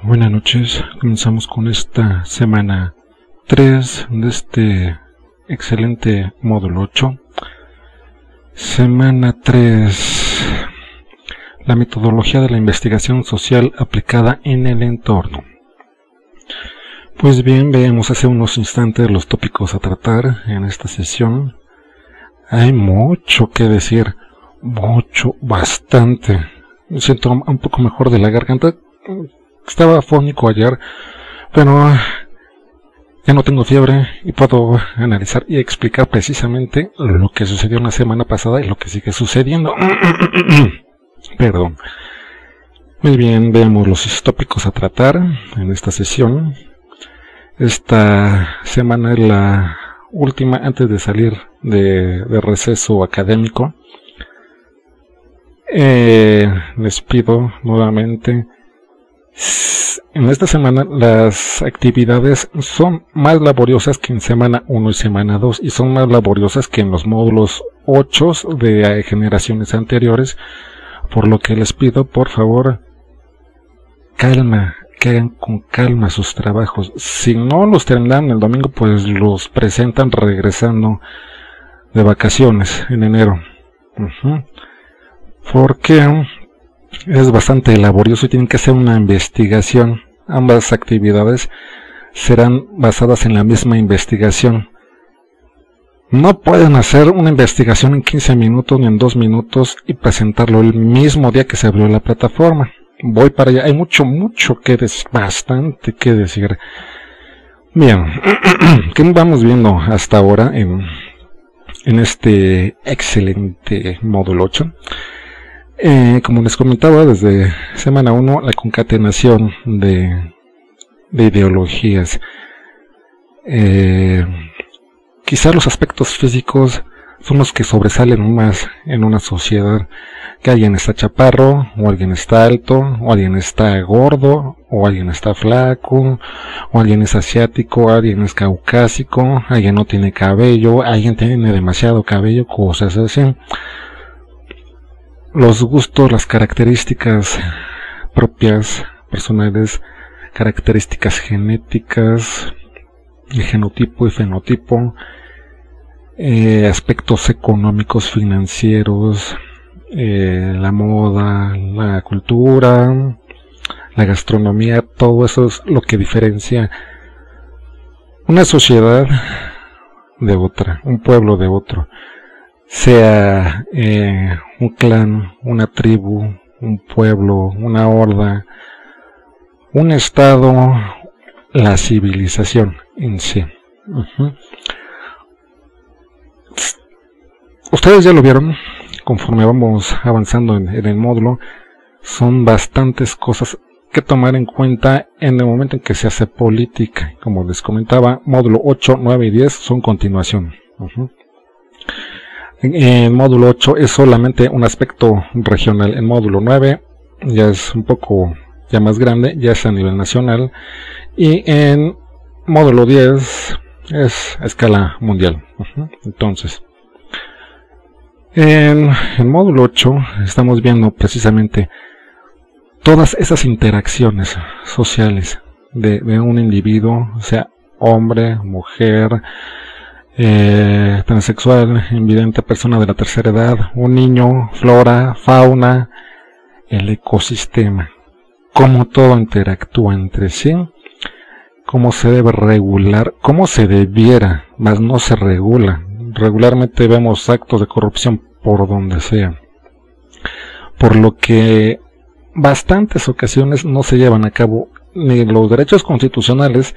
Buenas noches, comenzamos con esta semana 3 de este excelente módulo 8. Semana 3, la metodología de la investigación social aplicada en el entorno. Pues bien, veamos hace unos instantes los tópicos a tratar en esta sesión. Hay mucho que decir, bastante. Me siento un poco mejor de la garganta. Estaba afónico ayer, pero ya no tengo fiebre y puedo analizar y explicar precisamente lo que sucedió la semana pasada y lo que sigue sucediendo. Perdón. Muy bien, veamos los tópicos a tratar en esta sesión. Esta semana es la última antes de salir de receso académico. Les pido nuevamente, en esta semana las actividades son más laboriosas que en semana 1 y semana 2 y son más laboriosas que en los módulos 8 de generaciones anteriores, por lo que les pido por favor calma, que hagan con calma sus trabajos. Si no los terminan el domingo, pues los presentan regresando de vacaciones en enero. Porque es bastante laborioso y tienen que hacer una investigación. Ambas actividades serán basadas en la misma investigación. No pueden hacer una investigación en 15 minutos ni en 2 minutos y presentarlo el mismo día que se abrió la plataforma. Voy para allá. Hay mucho que decir, bastante que decir. Bien, ¿qué vamos viendo hasta ahora en este excelente módulo 8? Como les comentaba, desde semana 1, la concatenación de ideologías. Quizá los aspectos físicos son los que sobresalen más en una sociedad. Que alguien está chaparro, o alguien está alto, o alguien está gordo, o alguien está flaco, o alguien es asiático, alguien es caucásico, alguien no tiene cabello, alguien tiene demasiado cabello, cosas así. Los gustos, las características propias, personales, características genéticas, el genotipo y fenotipo, aspectos económicos, financieros, la moda, la cultura, la gastronomía, todo eso es lo que diferencia una sociedad de otra, un pueblo de otro. Sea un clan, una tribu, un pueblo, una horda, un estado, la civilización en sí. Ustedes ya lo vieron, conforme vamos avanzando en el módulo, son bastantes cosas que tomar en cuenta en el momento en que se hace política. Como les comentaba, módulo 8, 9 y 10 son continuación. En módulo 8 es solamente un aspecto regional. En módulo 9 ya es un poco ya más grande, ya es a nivel nacional. Y en módulo 10 es a escala mundial. Entonces, en módulo 8 estamos viendo precisamente todas esas interacciones sociales de un individuo, sea hombre, mujer, transexual, invidente, persona de la tercera edad, un niño, flora, fauna, el ecosistema, cómo todo interactúa entre sí, cómo se debe regular, cómo se debiera, mas no se regula. Regularmente vemos actos de corrupción por donde sea, por lo que bastantes ocasiones no se llevan a cabo ni los derechos constitucionales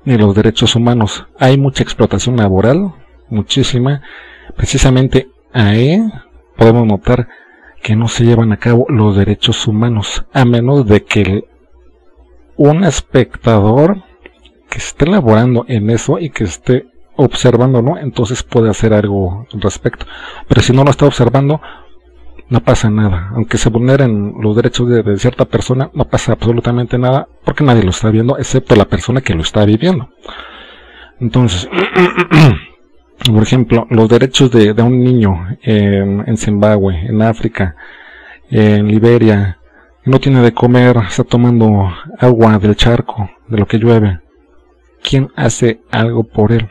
ni los derechos humanos. Hay mucha explotación laboral, muchísima. Precisamente ahí podemos notar que no se llevan a cabo los derechos humanos, a menos de que un espectador que esté laborando en eso y que esté observando, ¿no? Entonces puede hacer algo al respecto. Pero si no lo está observando, no pasa nada. Aunque se vulneren los derechos de cierta persona, no pasa absolutamente nada, porque nadie lo está viendo, excepto la persona que lo está viviendo. Entonces, por ejemplo, los derechos de un niño en Zimbabue, en África, en Liberia, no tiene de comer, está tomando agua del charco, de lo que llueve. ¿Quién hace algo por él?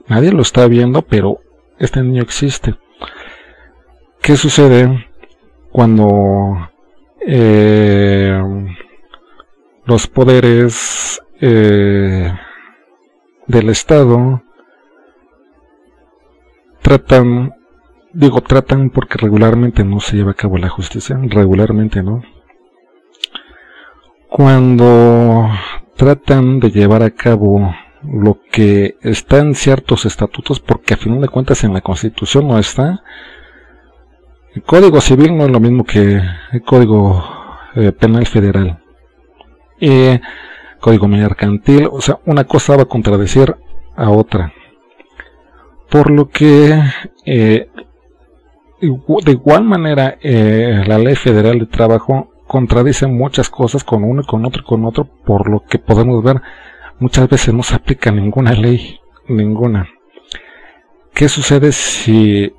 Nadie lo está viendo, pero este niño existe. ¿Qué sucede cuando los poderes del Estado tratan porque regularmente no se lleva a cabo la justicia, regularmente no? Cuando tratan de llevar a cabo lo que está en ciertos estatutos, porque a final de cuentas en la Constitución no está. El Código Civil no es lo mismo que el Código Penal Federal y Código Mercantil, o sea, una cosa va a contradecir a otra, por lo que de igual manera la Ley Federal de Trabajo contradice muchas cosas con uno, con otro, por lo que podemos ver muchas veces no se aplica ninguna ley, ninguna. ¿Qué sucede si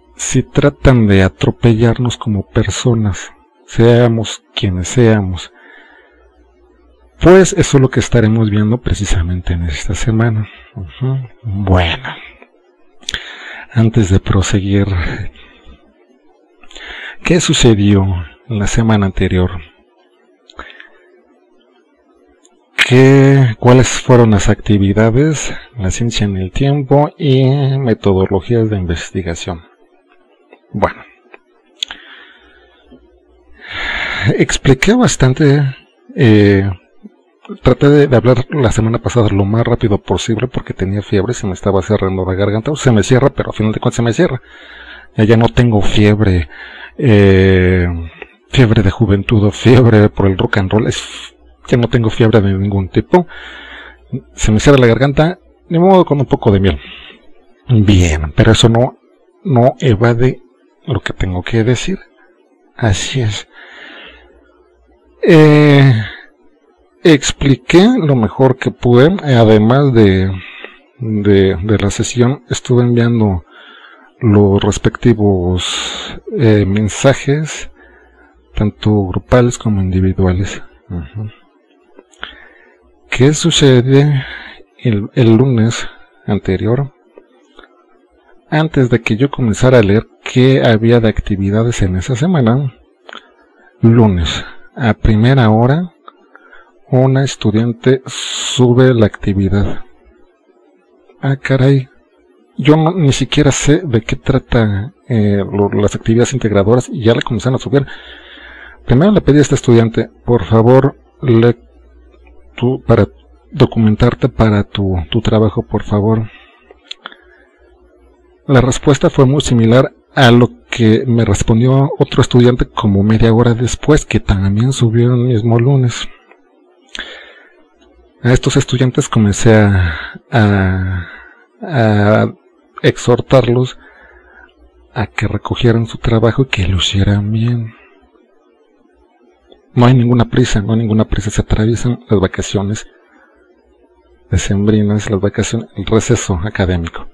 tratan de atropellarnos como personas, seamos quienes seamos? Pues eso es lo que estaremos viendo precisamente en esta semana. Bueno, antes de proseguir, ¿qué sucedió en la semana anterior? ¿Cuáles fueron las actividades, la ciencia en el tiempo y metodologías de investigación? Bueno, expliqué bastante, traté de hablar la semana pasada lo más rápido posible porque tenía fiebre, se me estaba cerrando la garganta, o se me cierra, pero a final de cuentas se me cierra. Ya no tengo fiebre, fiebre de juventud o fiebre por el rock and roll, ya no tengo fiebre de ningún tipo. Se me cierra la garganta, ni modo, con un poco de miel. Bien, pero eso no evade lo que tengo que decir. Así es. Expliqué lo mejor que pude. Además de la sesión, estuve enviando los respectivos mensajes, tanto grupales como individuales. ¿Qué sucede el lunes anterior? Antes de que yo comenzara a leer qué había de actividades en esa semana, lunes, a primera hora, una estudiante sube la actividad. Ah, caray, yo ni siquiera sé de qué trata las actividades integradoras y ya la comenzaron a subir. Primero le pedí a esta estudiante, por favor, para documentarte para tu trabajo, por favor. La respuesta fue muy similar a lo que me respondió otro estudiante como media hora después, que también subió el mismo lunes. A estos estudiantes comencé a exhortarlos a que recogieran su trabajo y que lo hicieran bien. No hay ninguna prisa, se atraviesan las vacaciones decembrinas, las vacaciones, el receso académico.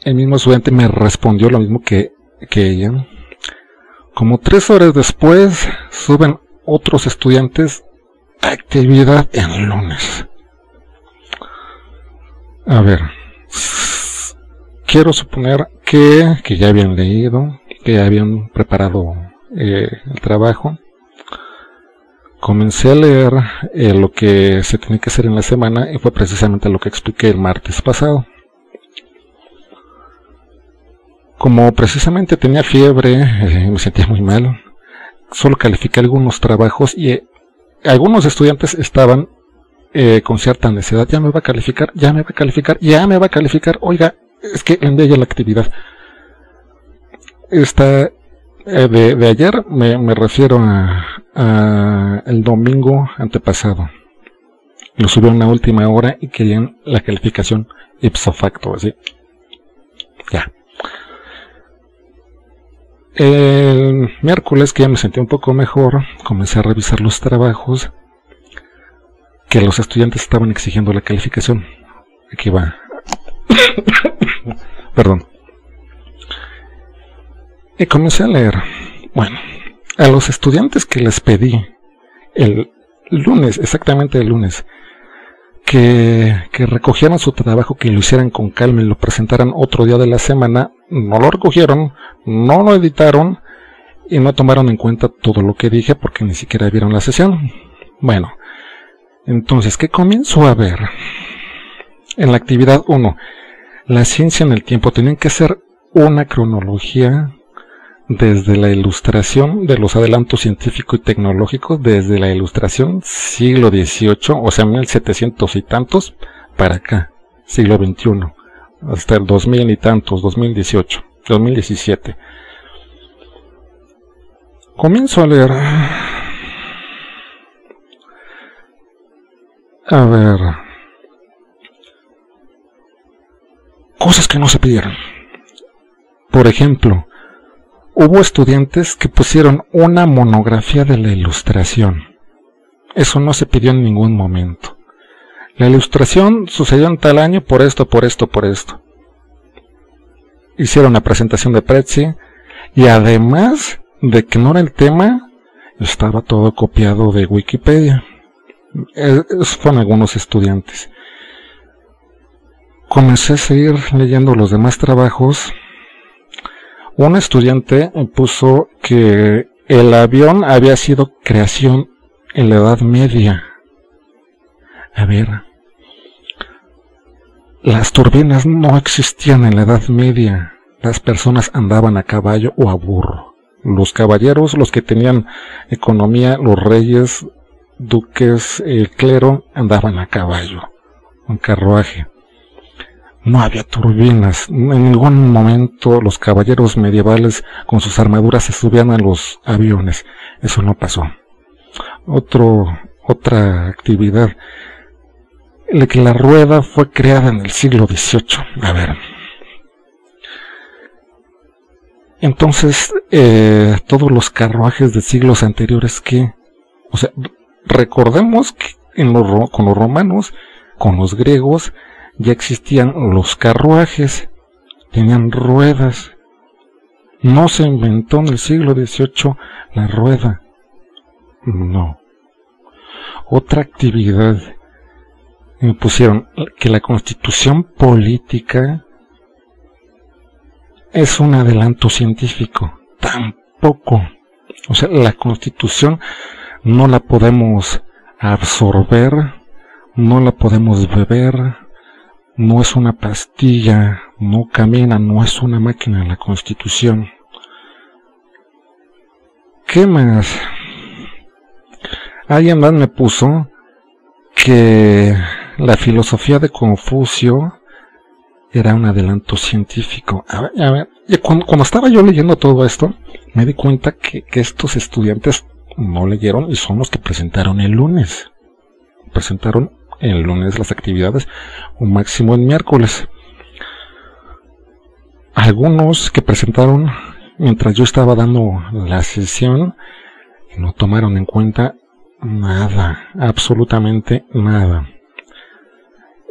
El mismo estudiante me respondió lo mismo que ella. Como 3 horas después, suben otros estudiantes actividad en lunes. A ver, quiero suponer que ya habían leído, que ya habían preparado el trabajo. Comencé a leer lo que se tenía que hacer en la semana y fue precisamente lo que expliqué el martes pasado. Como precisamente tenía fiebre, me sentía muy mal, solo califiqué algunos trabajos y algunos estudiantes estaban con cierta necesidad. Ya me va a calificar, oiga, es que envié ya la actividad. Esta de ayer me refiero a el domingo antepasado. Lo subió en la última hora y querían la calificación ipso facto, así. Ya. El miércoles, que ya me sentí un poco mejor, comencé a revisar los trabajos que los estudiantes estaban exigiendo la calificación. Aquí va. Perdón. Y comencé a leer Bueno, a los estudiantes que les pedí el lunes, exactamente el lunes, que recogieran su trabajo, que lo hicieran con calma y lo presentaran otro día de la semana, no lo recogieron, no lo editaron y no tomaron en cuenta todo lo que dije porque ni siquiera vieron la sesión. Bueno, entonces, ¿qué comienzo a ver? En la actividad 1, la ciencia en el tiempo. Tenían que hacer una cronología desde la ilustración de los adelantos científicos y tecnológicos, desde la ilustración siglo XVIII, o sea, 1700 y tantos, para acá, siglo XXI, hasta el 2000 y tantos, 2018, 2017. Comienzo a leer. A ver. Cosas que no se pidieron. Por ejemplo, hubo estudiantes que pusieron una monografía de la ilustración. Eso no se pidió en ningún momento. La ilustración sucedió en tal año por esto, por esto, por esto. Hicieron la presentación de Prezi y además de que no era el tema, estaba todo copiado de Wikipedia. Esos fueron algunos estudiantes. Comencé a seguir leyendo los demás trabajos. Un estudiante puso que el avión había sido creación en la Edad Media. A ver, las turbinas no existían en la Edad Media. Las personas andaban a caballo o a burro. Los caballeros, los que tenían economía, los reyes, duques, el clero, andaban a caballo, en carruaje. No había turbinas. En ningún momento los caballeros medievales con sus armaduras se subían a los aviones. Eso no pasó. Otra actividad. Que la rueda fue creada en el siglo XVIII. A ver. Entonces, todos los carruajes de siglos anteriores o sea, recordemos que con los romanos, con los griegos, ya existían los carruajes, tenían ruedas. No se inventó en el siglo XVIII la rueda. No. Otra actividad. Me pusieron que la constitución política es un adelanto científico. Tampoco. O sea, la constitución no la podemos absorber, no la podemos beber. No es una pastilla, no camina, no es una máquina la Constitución. ¿Qué más? Alguien más me puso que la filosofía de Confucio era un adelanto científico. A ver, cuando estaba yo leyendo todo esto, me di cuenta que estos estudiantes no leyeron y son los que presentaron el lunes. Presentaron el lunes las actividades, un máximo el miércoles. Algunos que presentaron mientras yo estaba dando la sesión no tomaron en cuenta nada, absolutamente nada.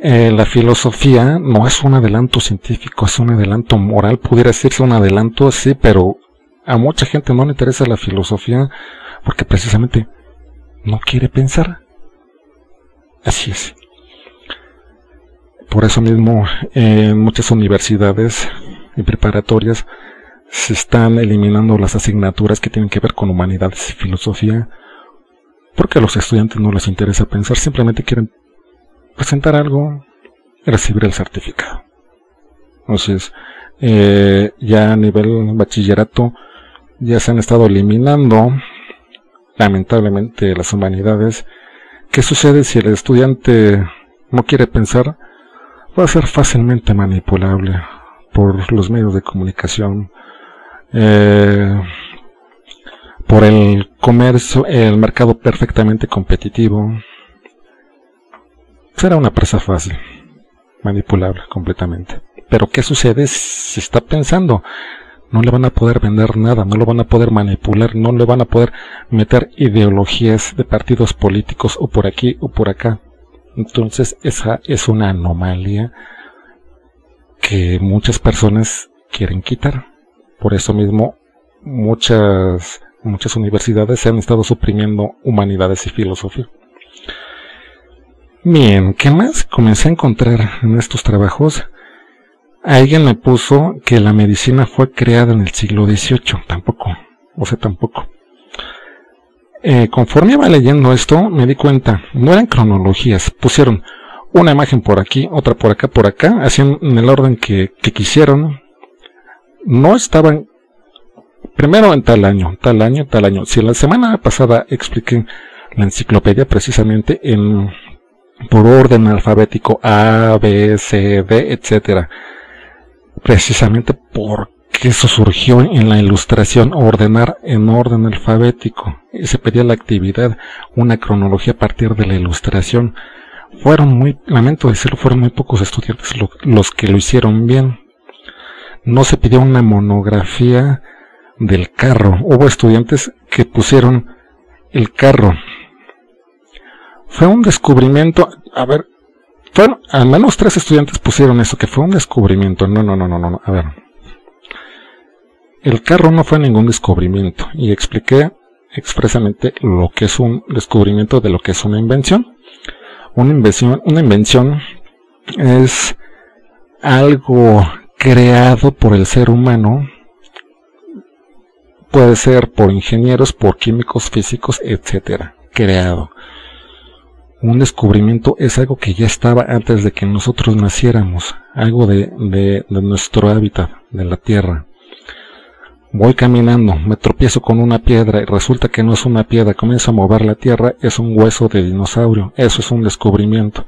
La filosofía no es un adelanto científico, es un adelanto moral. Pudiera decirse un adelanto, sí, pero a mucha gente no le interesa la filosofía porque precisamente no quiere pensar. Así es. Por eso mismo, en muchas universidades y preparatorias se están eliminando las asignaturas que tienen que ver con humanidades y filosofía, porque a los estudiantes no les interesa pensar, simplemente quieren presentar algo y recibir el certificado. Entonces, ya a nivel bachillerato ya se han estado eliminando, lamentablemente, las humanidades. ¿Qué sucede si el estudiante no quiere pensar? Va a ser fácilmente manipulable por los medios de comunicación, por el comercio, el mercado perfectamente competitivo. Será una presa fácil, manipulable completamente. Pero ¿qué sucede si está pensando? No le van a poder vender nada, no lo van a poder manipular, no le van a poder meter ideologías de partidos políticos o por aquí o por acá. Entonces esa es una anomalía que muchas personas quieren quitar. Por eso mismo muchas universidades se han estado suprimiendo humanidades y filosofía. Bien, ¿qué más comencé a encontrar en estos trabajos? Alguien me puso que la medicina fue creada en el siglo XVIII. Tampoco. Conforme iba leyendo esto, me di cuenta, no eran cronologías, pusieron una imagen por aquí, otra por acá, hacían en el orden que quisieron. No estaban primero en tal año. Si la semana pasada expliqué la enciclopedia precisamente por orden alfabético A, B, C, D, etcétera, precisamente porque eso surgió en la Ilustración, ordenar en orden alfabético, y se pedía la actividad, una cronología a partir de la Ilustración. Lamento decirlo, fueron muy pocos estudiantes los que lo hicieron bien. No se pidió una monografía del carro. Hubo estudiantes que pusieron el carro. Fue un descubrimiento. Al menos 3 estudiantes pusieron eso, que fue un descubrimiento. No. A ver. El carro no fue ningún descubrimiento. Y expliqué expresamente lo que es un descubrimiento de lo que es una invención. Una invención es algo creado por el ser humano. Puede ser por ingenieros, por químicos, físicos, etcétera. Creado. Un descubrimiento es algo que ya estaba antes de que nosotros naciéramos. Algo de nuestro hábitat, de la tierra. Voy caminando, me tropiezo con una piedra y resulta que no es una piedra, comienzo a mover la tierra, es un hueso de dinosaurio. Eso es un descubrimiento.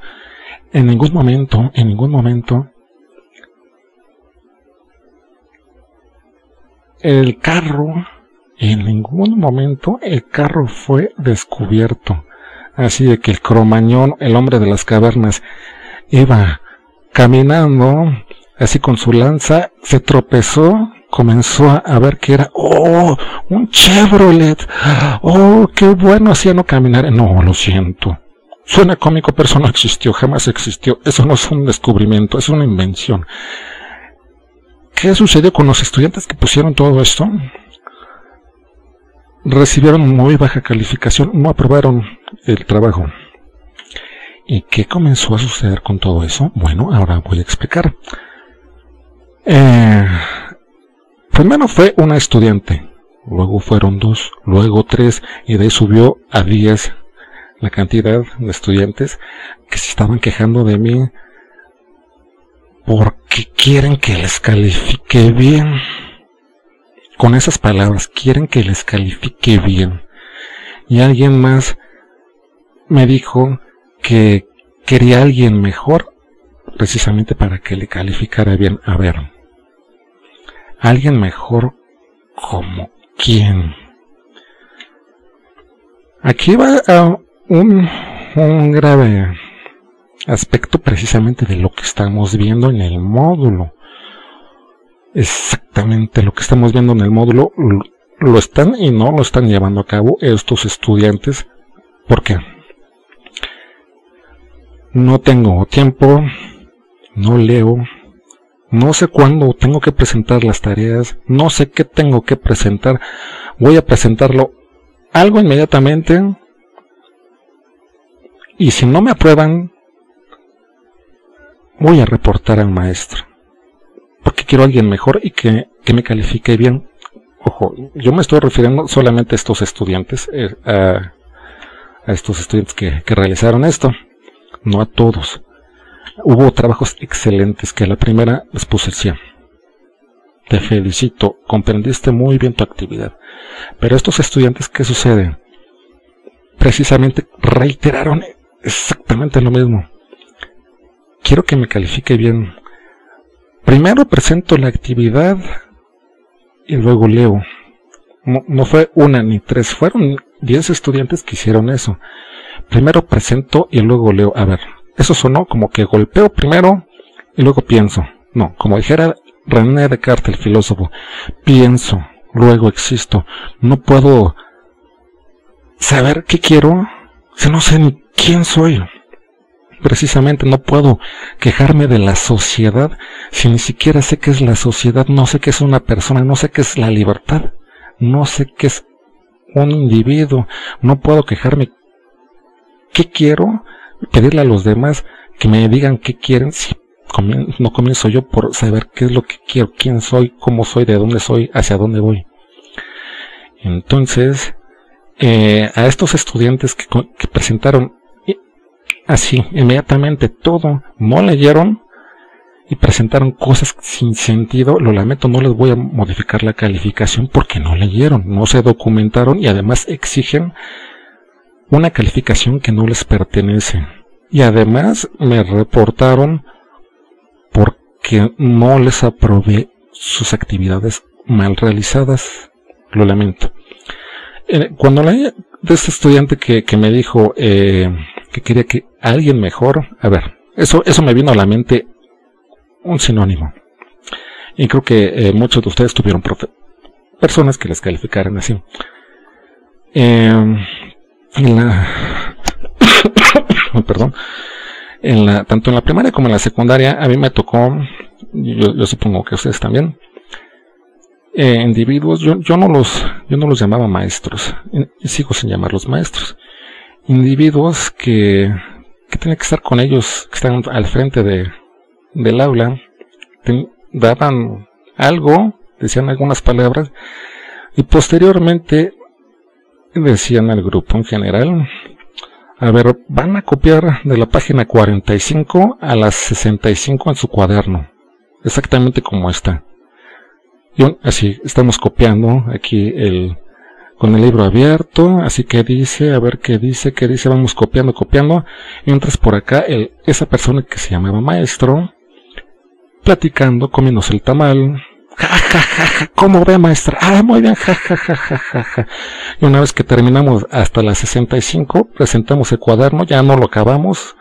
En ningún momento, el carro fue descubierto. Así de que el Cromañón, el hombre de las cavernas, iba caminando, así con su lanza, se tropezó, comenzó a ver que era, un Chevrolet, qué bueno, hacía no caminar. No, lo siento, suena cómico, pero eso no existió, jamás existió. Eso no es un descubrimiento, es una invención. ¿Qué sucedió con los estudiantes que pusieron todo esto? Recibieron muy baja calificación, no aprobaron el trabajo. ¿Y qué comenzó a suceder con todo eso? Bueno, ahora voy a explicar. Primero fue una estudiante, luego fueron 2, luego 3, y de ahí subió a 10 la cantidad de estudiantes que se estaban quejando de mí porque quieren que les califique bien. Con esas palabras, quieren que les califique bien. Y alguien más me dijo que quería a alguien mejor, precisamente para que le calificara bien. A ver, alguien mejor, ¿como quién? Aquí va a un grave aspecto precisamente de lo que estamos viendo en el módulo. Exactamente lo que estamos viendo en el módulo lo están y no lo están llevando a cabo estos estudiantes. ¿Por qué? No tengo tiempo, no leo, no sé cuándo tengo que presentar las tareas, no sé qué tengo que presentar. Voy a presentarlo algo inmediatamente y si no me aprueban voy a reportar al maestro, porque quiero a alguien mejor y que me califique bien. Ojo, yo me estoy refiriendo solamente a estos estudiantes, a estos estudiantes que realizaron esto, no a todos. Hubo trabajos excelentes que a la primera les puse el 100. Te felicito, comprendiste muy bien tu actividad. Pero estos estudiantes, ¿qué sucede? Precisamente reiteraron exactamente lo mismo. Quiero que me califique bien. Primero presento la actividad y luego leo. No fue una ni 3, fueron 10 estudiantes que hicieron eso. Primero presento y luego leo. A ver, eso sonó como que golpeo primero y luego pienso. No, como dijera René Descartes, el filósofo, pienso, luego existo. No puedo saber qué quiero si no sé ni quién soy. Precisamente no puedo quejarme de la sociedad si ni siquiera sé qué es la sociedad, no sé qué es una persona, no sé qué es la libertad. no sé qué es un individuo, no puedo quejarme. ¿Qué quiero? Pedirle a los demás que me digan qué quieren si no comienzo yo por saber qué es lo que quiero, quién soy, cómo soy, de dónde soy, hacia dónde voy. Entonces, a estos estudiantes que presentaron así, inmediatamente todo, no leyeron y presentaron cosas sin sentido, lo lamento, no les voy a modificar la calificación porque no leyeron, no se documentaron y además exigen una calificación que no les pertenece. Y además me reportaron porque no les aprobé sus actividades mal realizadas. Lo lamento. Cuando leí de este estudiante que me dijo que quería que alguien mejor, a ver, eso me vino a la mente un sinónimo. Y creo que muchos de ustedes tuvieron personas que les calificaran así. Perdón, tanto en la primaria como en la secundaria a mí me tocó, yo supongo que ustedes también, individuos, yo no los llamaba maestros, y sigo sin llamarlos maestros, individuos que tenía que estar con ellos, que están al frente del aula, daban algo, decían algunas palabras, y posteriormente decían al grupo en general: a ver, van a copiar de la página 45 a las 65 en su cuaderno, exactamente como está. Y así, estamos copiando aquí con el libro abierto, así que dice, a ver qué dice, vamos copiando, y mientras por acá esa persona que se llamaba maestro, platicando, comiéndose el tamal. Ja, ja, ja, ja, ¿cómo ve, maestra? Ah, muy bien, ja, ja, ja, ja, ja, ja. Y una vez que terminamos hasta las 65, presentamos el cuaderno, ya no lo acabamos.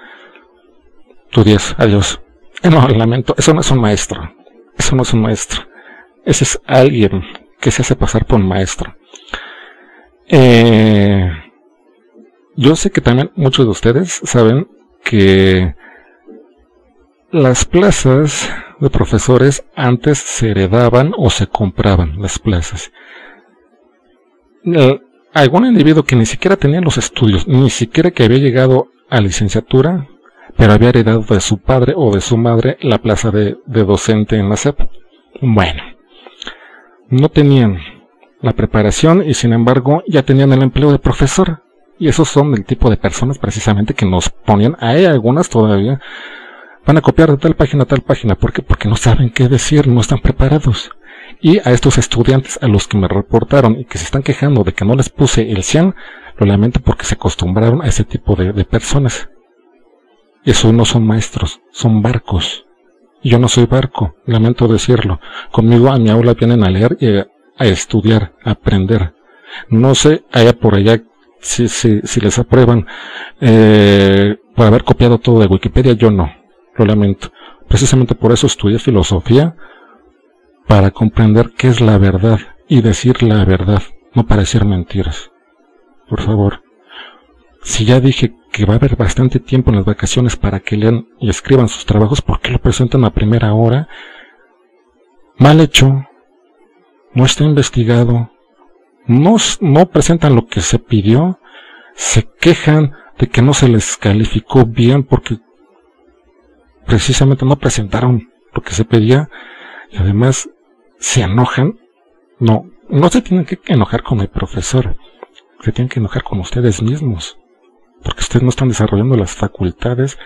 Tu 10, adiós. No, lamento, eso no es un maestro. Eso no es un maestro. Ese es alguien que se hace pasar por un maestro. Yo sé que también muchos de ustedes saben que las plazas de profesores antes se heredaban o se compraban las plazas. Algún individuo que ni siquiera tenía los estudios, ni siquiera que había llegado a licenciatura, pero había heredado de su padre o de su madre la plaza de docente en la SEP. Bueno, no tenían la preparación y sin embargo ya tenían el empleo de profesor. Y esos son el tipo de personas precisamente que nos ponían, hay algunas todavía, van a copiar de tal página a tal página. ¿Por qué? Porque no saben qué decir, no están preparados. Y a estos estudiantes a los que me reportaron y que se están quejando de que no les puse el 100, lo lamento porque se acostumbraron a ese tipo de personas. Y esos no son maestros, son barcos. Y yo no soy barco, lamento decirlo. Conmigo a mi aula vienen a leer y a estudiar, a aprender. No sé, allá por allá, si les aprueban por haber copiado todo de Wikipedia, yo no. Lo lamento. Precisamente por eso estudié filosofía, para comprender qué es la verdad y decir la verdad, no para decir mentiras. Por favor. Si ya dije que va a haber bastante tiempo en las vacaciones para que lean y escriban sus trabajos, ¿por qué lo presentan a primera hora? Mal hecho. No está investigado. No presentan lo que se pidió. Se quejan de que no se les calificó bien porque precisamente no presentaron lo que se pedía y además se enojan. No se tienen que enojar con el profesor, se tienen que enojar con ustedes mismos, porque ustedes no están desarrollando las facultades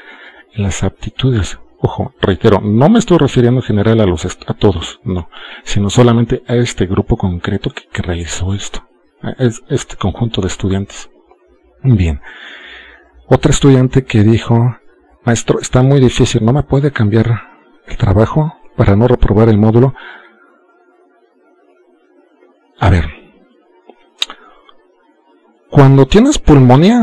y las aptitudes. Ojo, reitero, no me estoy refiriendo en general a todos, no, sino solamente a este grupo concreto que realizó esto, a este conjunto de estudiantes. Bien, otra estudiante que dijo: maestro, está muy difícil, ¿no me puede cambiar el trabajo para no reprobar el módulo? A ver, cuando tienes pulmonía,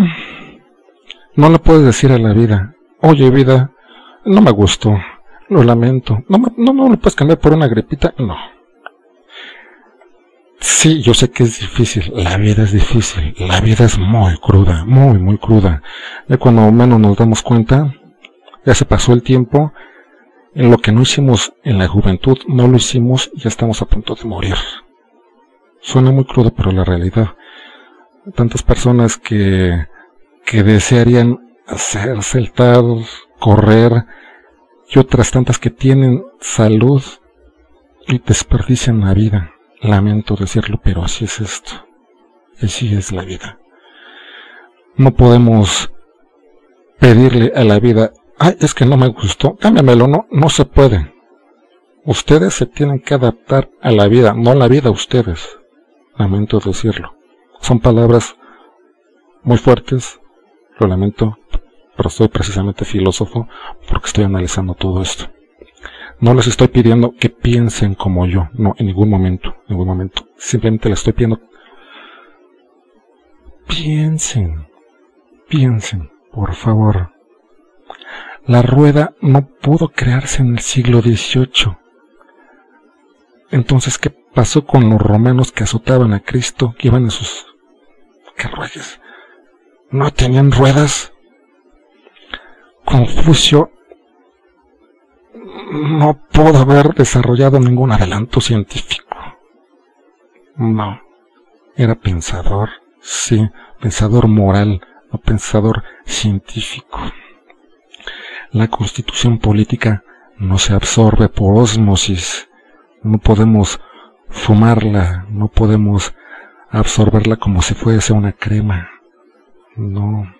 no le puedes decir a la vida: oye vida, no me gustó, lo lamento, no le puedes cambiar por una gripita. No. Sí, yo sé que es difícil, la vida es difícil, la vida es muy cruda, muy cruda. Ya cuando menos nos damos cuenta, ya se pasó el tiempo, en lo que no hicimos en la juventud, no lo hicimos y ya estamos a punto de morir. Suena muy crudo, pero la realidad. Tantas personas que desearían hacer, saltar, correr, y otras tantas que tienen salud y desperdician la vida. Lamento decirlo, pero así es esto. Así es la vida. No podemos pedirle a la vida, ay, es que no me gustó, cámbiamelo. No se puede. Ustedes se tienen que adaptar a la vida, no la vida a ustedes. Lamento decirlo. Son palabras muy fuertes, lo lamento, pero soy precisamente filósofo porque estoy analizando todo esto. No les estoy pidiendo que piensen como yo, no, en ningún momento. Simplemente les estoy pidiendo, piensen, por favor. La rueda no pudo crearse en el siglo XVIII. Entonces, ¿qué pasó con los romanos que azotaban a Cristo, que iban en sus carruajes? ¿No tenían ruedas? Confucio no pudo haber desarrollado ningún adelanto científico. No. Era pensador, sí, pensador moral, no pensador científico. La constitución política no se absorbe por ósmosis. No podemos fumarla, no podemos absorberla como si fuese una crema. No.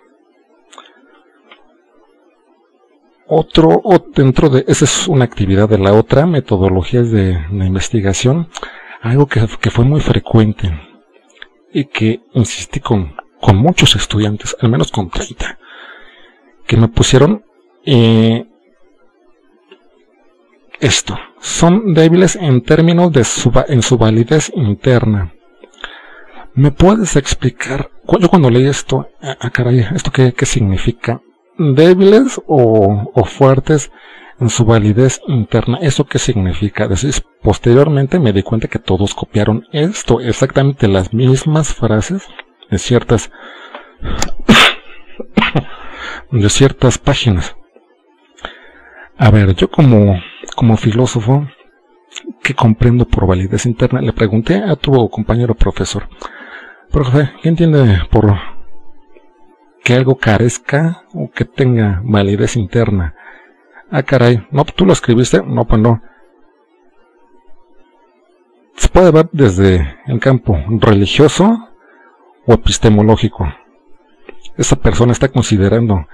Dentro de, esa es una actividad de la otra, metodologías de investigación, algo que fue muy frecuente y que insistí con muchos estudiantes, al menos con 30, que me pusieron esto. Son débiles en términos de en su validez interna. ¿Me puedes explicar? Yo cuando leí esto, caray, ¿esto qué significa? ¿Débiles o fuertes en su validez interna? ¿Eso qué significa? Entonces, posteriormente me di cuenta que todos copiaron esto, exactamente las mismas frases de ciertas páginas. A ver, yo como filósofo que comprendo por validez interna, le pregunté a tu compañero profesor, profe, ¿qué entiende por que algo carezca o que tenga validez interna? Ah, caray, no, ¿tú lo escribiste? No, pues no. Se puede ver desde el campo religioso o epistemológico. Esa persona está considerando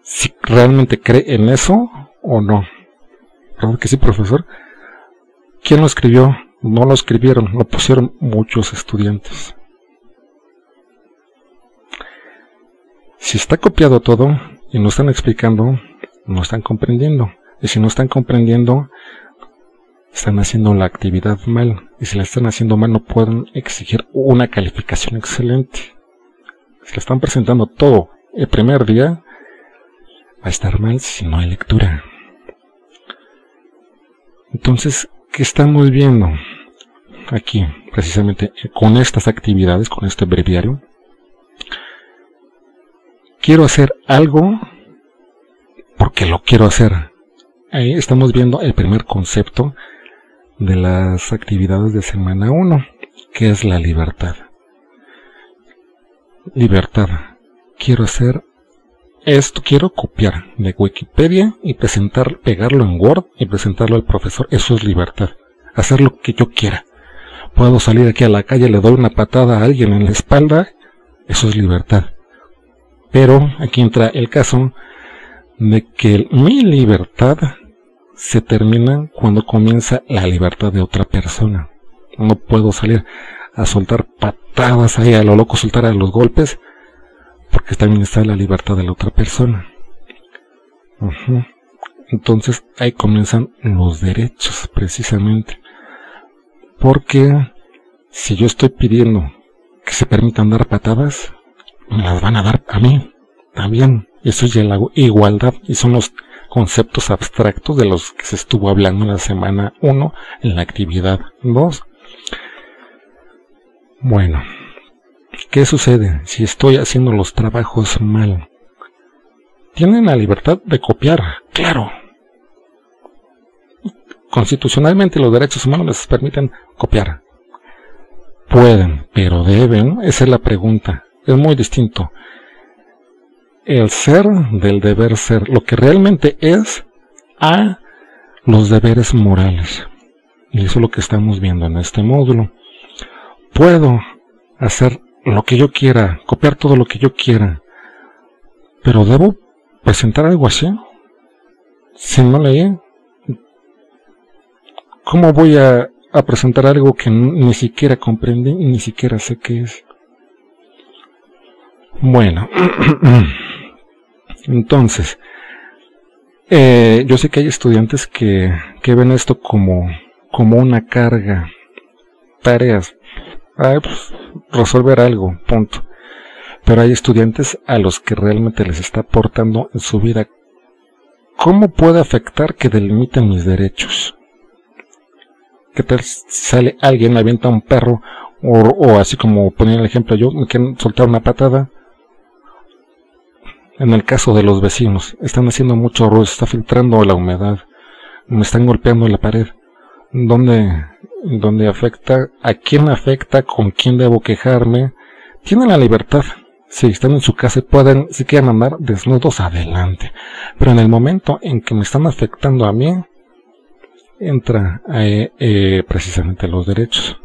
si realmente cree en eso o no. ¿Verdad que sí, profesor? ¿Quién lo escribió? No lo escribieron, lo pusieron muchos estudiantes. Si está copiado todo y no están explicando, no están comprendiendo. Y si no están comprendiendo, están haciendo la actividad mal. Y si la están haciendo mal, no pueden exigir una calificación excelente. Si le están presentando todo el primer día, va a estar mal si no hay lectura. Entonces, ¿qué estamos viendo aquí? Precisamente con estas actividades, con este breviario. Quiero hacer algo porque lo quiero hacer. Ahí estamos viendo el primer concepto de las actividades de semana 1, que es la libertad. Libertad. Quiero hacer esto, quiero copiar de Wikipedia y pegarlo en Word y presentarlo al profesor. Eso es libertad. Hacer lo que yo quiera. Puedo salir aquí a la calle, le doy una patada a alguien en la espalda. Eso es libertad. Pero aquí entra el caso de que mi libertad se termina cuando comienza la libertad de otra persona. No puedo salir a soltar patadas ahí a lo loco, soltar a los golpes, porque también está la libertad de la otra persona. Entonces ahí comienzan los derechos, precisamente. Porque si yo estoy pidiendo que se permitan dar patadas, me las van a dar a mí también. Eso es la igualdad y son los conceptos abstractos de los que se estuvo hablando en la semana 1 en la actividad 2. Bueno, ¿qué sucede si estoy haciendo los trabajos mal? Tienen la libertad de copiar, claro. Constitucionalmente los derechos humanos les permiten copiar. pueden, pero deben, esa es la pregunta. Es muy distinto el ser del deber ser, lo que realmente es, a los deberes morales. Y eso es lo que estamos viendo en este módulo. Puedo hacer lo que yo quiera, copiar todo lo que yo quiera, pero debo presentar algo así. Si no leí, ¿cómo voy a presentar algo que ni siquiera comprendí, ni siquiera sé qué es? Bueno, entonces, yo sé que hay estudiantes que ven esto como una carga, tareas, pues, resolver algo, punto. Pero hay estudiantes a los que realmente les está aportando en su vida. ¿Cómo puede afectar que delimiten mis derechos? ¿Qué tal sale alguien, me avienta un perro, o así como ponía el ejemplo yo, me quieren soltar una patada? En el caso de los vecinos, están haciendo mucho ruido, está filtrando la humedad, me están golpeando la pared. ¿Dónde afecta? ¿A quién afecta? ¿Con quién debo quejarme? Tienen la libertad. Si están en su casa y pueden, si quieren andar desnudos, adelante. Pero en el momento en que me están afectando a mí, entra precisamente los derechos.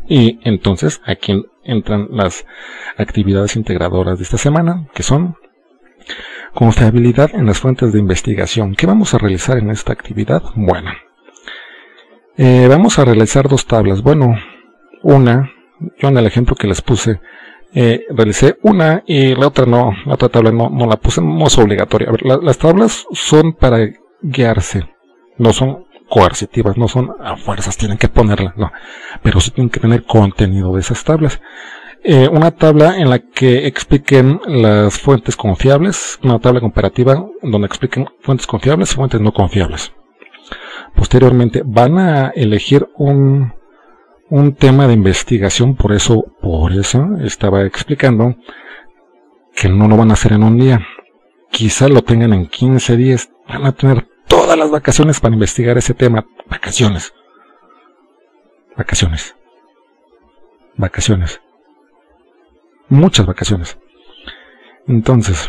Y entonces aquí entran las actividades integradoras de esta semana, que son confiabilidad en las fuentes de investigación. ¿Qué vamos a realizar en esta actividad? Bueno, vamos a realizar dos tablas. Bueno, yo en el ejemplo que les puse, realicé una y la otra no, la otra tabla no la puse, no es obligatoria. A ver, las tablas son para guiarse, no son coercitivas, no son a fuerzas, tienen que ponerla, no, pero sí tienen que tener contenido de esas tablas. Una tabla en la que expliquen las fuentes confiables, una tabla comparativa donde expliquen fuentes confiables y fuentes no confiables. Posteriormente van a elegir un tema de investigación, por eso estaba explicando que no lo van a hacer en un día, quizá lo tengan en 15 días, van a tener todas las vacaciones para investigar ese tema. Vacaciones. Muchas vacaciones. Entonces,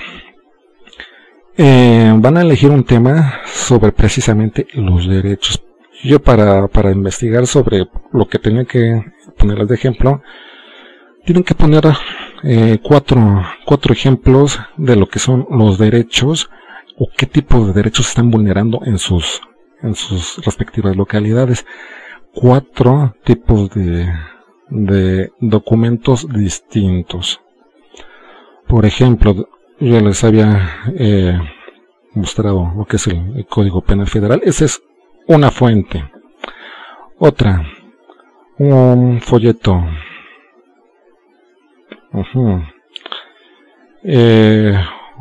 van a elegir un tema sobre precisamente los derechos. Yo para investigar sobre lo que tenía que ponerles de ejemplo, tienen que poner cuatro ejemplos de lo que son los derechos o qué tipo de derechos se están vulnerando en sus respectivas localidades. 4 tipos de documentos distintos. Por ejemplo, yo les había mostrado lo que es el Código Penal Federal. Esa es una fuente. Otra, un folleto.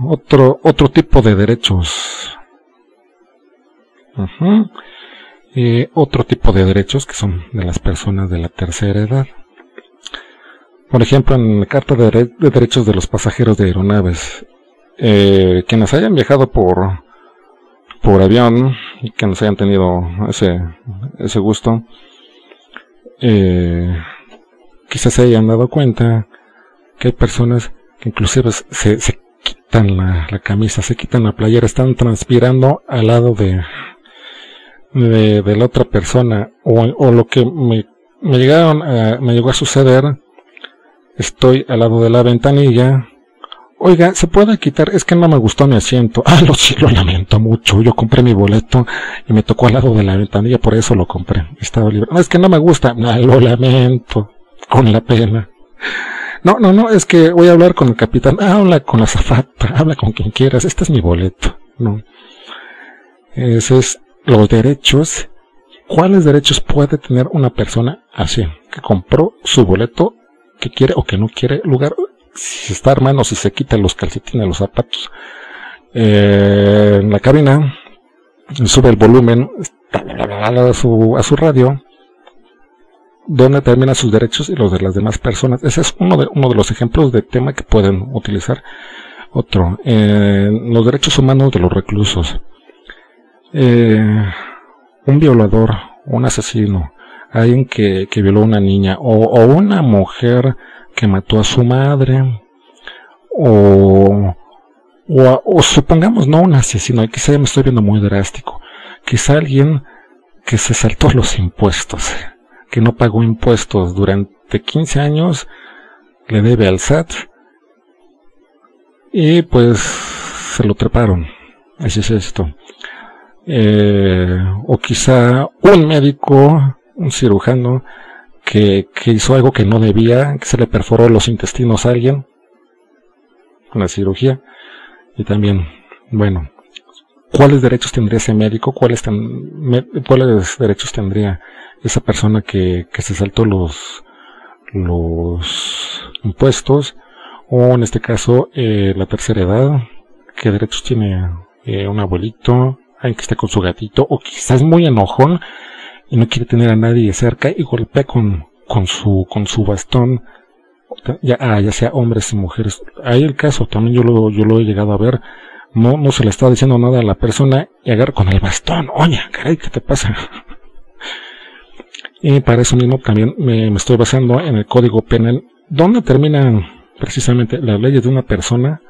Otro tipo de derechos. Otro tipo de derechos que son de las personas de la tercera edad. Por ejemplo, en la Carta de Derechos de los Pasajeros de Aeronaves, quienes hayan viajado por avión y quienes hayan tenido ese gusto, quizás se hayan dado cuenta que hay personas que inclusive se quitan la camisa, se quitan la playera, están transpirando al lado de la otra persona, o lo que me llegó a suceder. Estoy al lado de la ventanilla. Oiga, ¿se puede quitar? Es que no me gustó mi asiento. Lo lamento mucho. Yo compré mi boleto y me tocó al lado de la ventanilla, por eso lo compré. Estaba libre. No, es que no me gusta. Lo lamento. Con la pena. No, es que voy a hablar con el capitán. Habla con la azafata. Habla con quien quieras. Este es mi boleto. No. Ese es los derechos. ¿Cuáles derechos puede tener una persona así? Que compró su boleto, que quiere o que no quiere lugar, si se está armando, si se quita los calcetines, los zapatos, en la cabina, sube el volumen a su radio, donde terminan sus derechos y los de las demás personas. Ese es uno de los ejemplos de tema que pueden utilizar. Otro, los derechos humanos de los reclusos. Un violador, un asesino, alguien que violó a una niña, o una mujer que mató a su madre, o supongamos no un asesino, quizá ya me estoy viendo muy drástico, quizá alguien que se saltó los impuestos, que no pagó impuestos durante 15 años, le debe al SAT, y pues se lo treparon. Así es esto. O quizá un médico, un cirujano, que hizo algo que no debía, que se le perforó los intestinos a alguien, con la cirugía, y también, bueno, ¿cuáles derechos tendría ese médico? ¿Cuáles derechos tendría esa persona que se saltó los impuestos? O en este caso, la tercera edad, ¿qué derechos tiene un abuelito, alguien que está con su gatito, o quizás muy enojón y no quiere tener a nadie cerca y golpea con su bastón, ya sea hombres y mujeres? Ahí el caso, también yo lo he llegado a ver, no se le está diciendo nada a la persona y agarra con el bastón. Oye, caray, ¿qué te pasa? Y para eso mismo también me estoy basando en el Código Penal, donde terminan precisamente las leyes de una persona,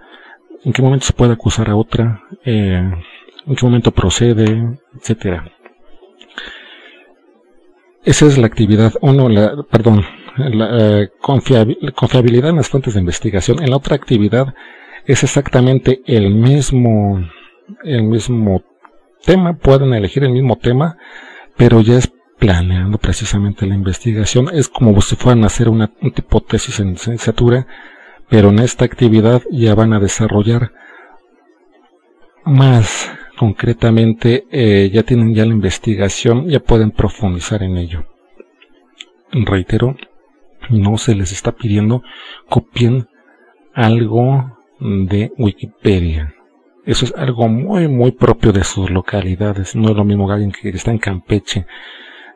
en qué momento se puede acusar a otra, en qué momento procede, etcétera. Esa es la actividad, la confiabilidad en las fuentes de investigación. En la otra actividad es exactamente el mismo tema, pueden elegir el mismo tema, pero ya es planeando precisamente la investigación. Es como si fueran a hacer un tipo de tesis en licenciatura, pero en esta actividad ya van a desarrollar más concretamente, ya tienen ya la investigación, ya pueden profundizar en ello. Reitero, no se les está pidiendo copien algo de Wikipedia. Eso es algo muy muy propio de sus localidades. No es lo mismo alguien que está en Campeche,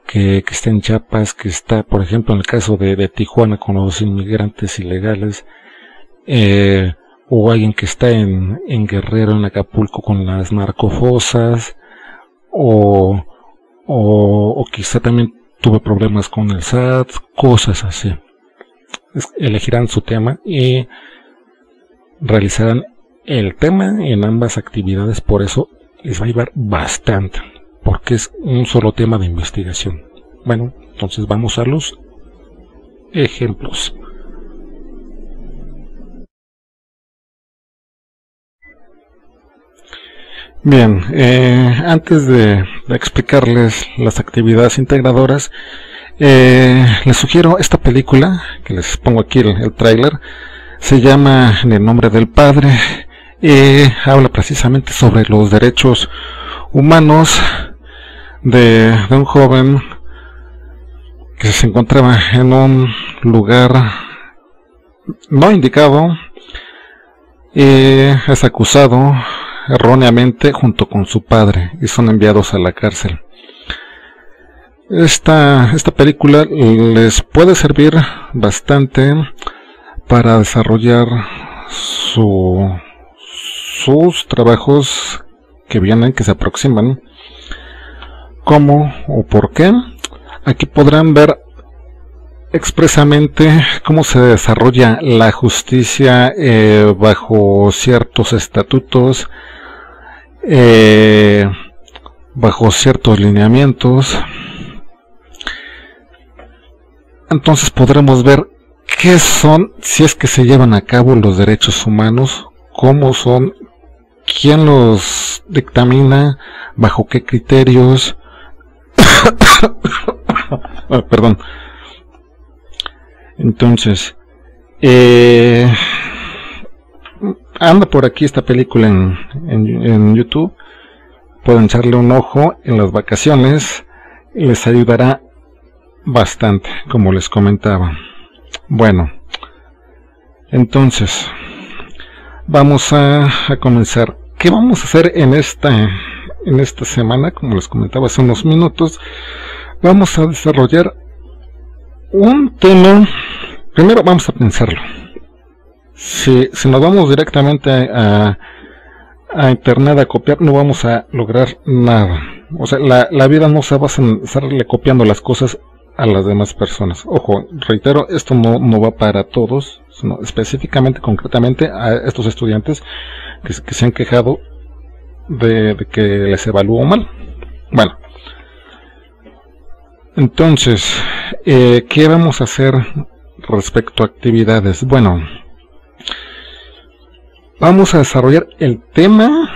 que está en Chiapas, que está, por ejemplo, en el caso de Tijuana con los inmigrantes ilegales, o alguien que está en Guerrero, en Acapulco con las narcofosas, o quizá también tuve problemas con el SAT, cosas así. Elegirán su tema y realizarán el tema en ambas actividades, por eso les va a llevar bastante, porque es un solo tema de investigación. Bueno, entonces vamos a los ejemplos. Bien, antes de explicarles las actividades integradoras, les sugiero esta película, que les pongo aquí el tráiler. Se llama En el nombre del Padre, y habla precisamente sobre los derechos humanos de un joven que se encontraba en un lugar no indicado y es acusado erróneamente junto con su padre y son enviados a la cárcel. Esta película les puede servir bastante para desarrollar sus trabajos que vienen, que se aproximan. ¿Cómo o por qué? Aquí podrán ver expresamente cómo se desarrolla la justicia bajo ciertos estatutos, bajo ciertos lineamientos. Entonces podremos ver qué son, si es que se llevan a cabo los derechos humanos, cómo son, quién los dictamina, bajo qué criterios. Perdón. Entonces, anda por aquí esta película en YouTube. Pueden echarle un ojo en las vacaciones. Les ayudará bastante, como les comentaba. Bueno, entonces vamos a comenzar. ¿Qué vamos a hacer en esta semana? Como les comentaba hace unos minutos, vamos a desarrollar un tema. Primero vamos a pensarlo. Si nos vamos directamente a internet a copiar, no vamos a lograr nada. O sea, la vida no se basa en estarle copiando las cosas a las demás personas. Ojo, reitero, esto no va para todos, sino específicamente, concretamente a estos estudiantes que se han quejado de que les evalúo mal. Bueno, entonces, ¿qué vamos a hacer respecto a actividades? Bueno, vamos a desarrollar el tema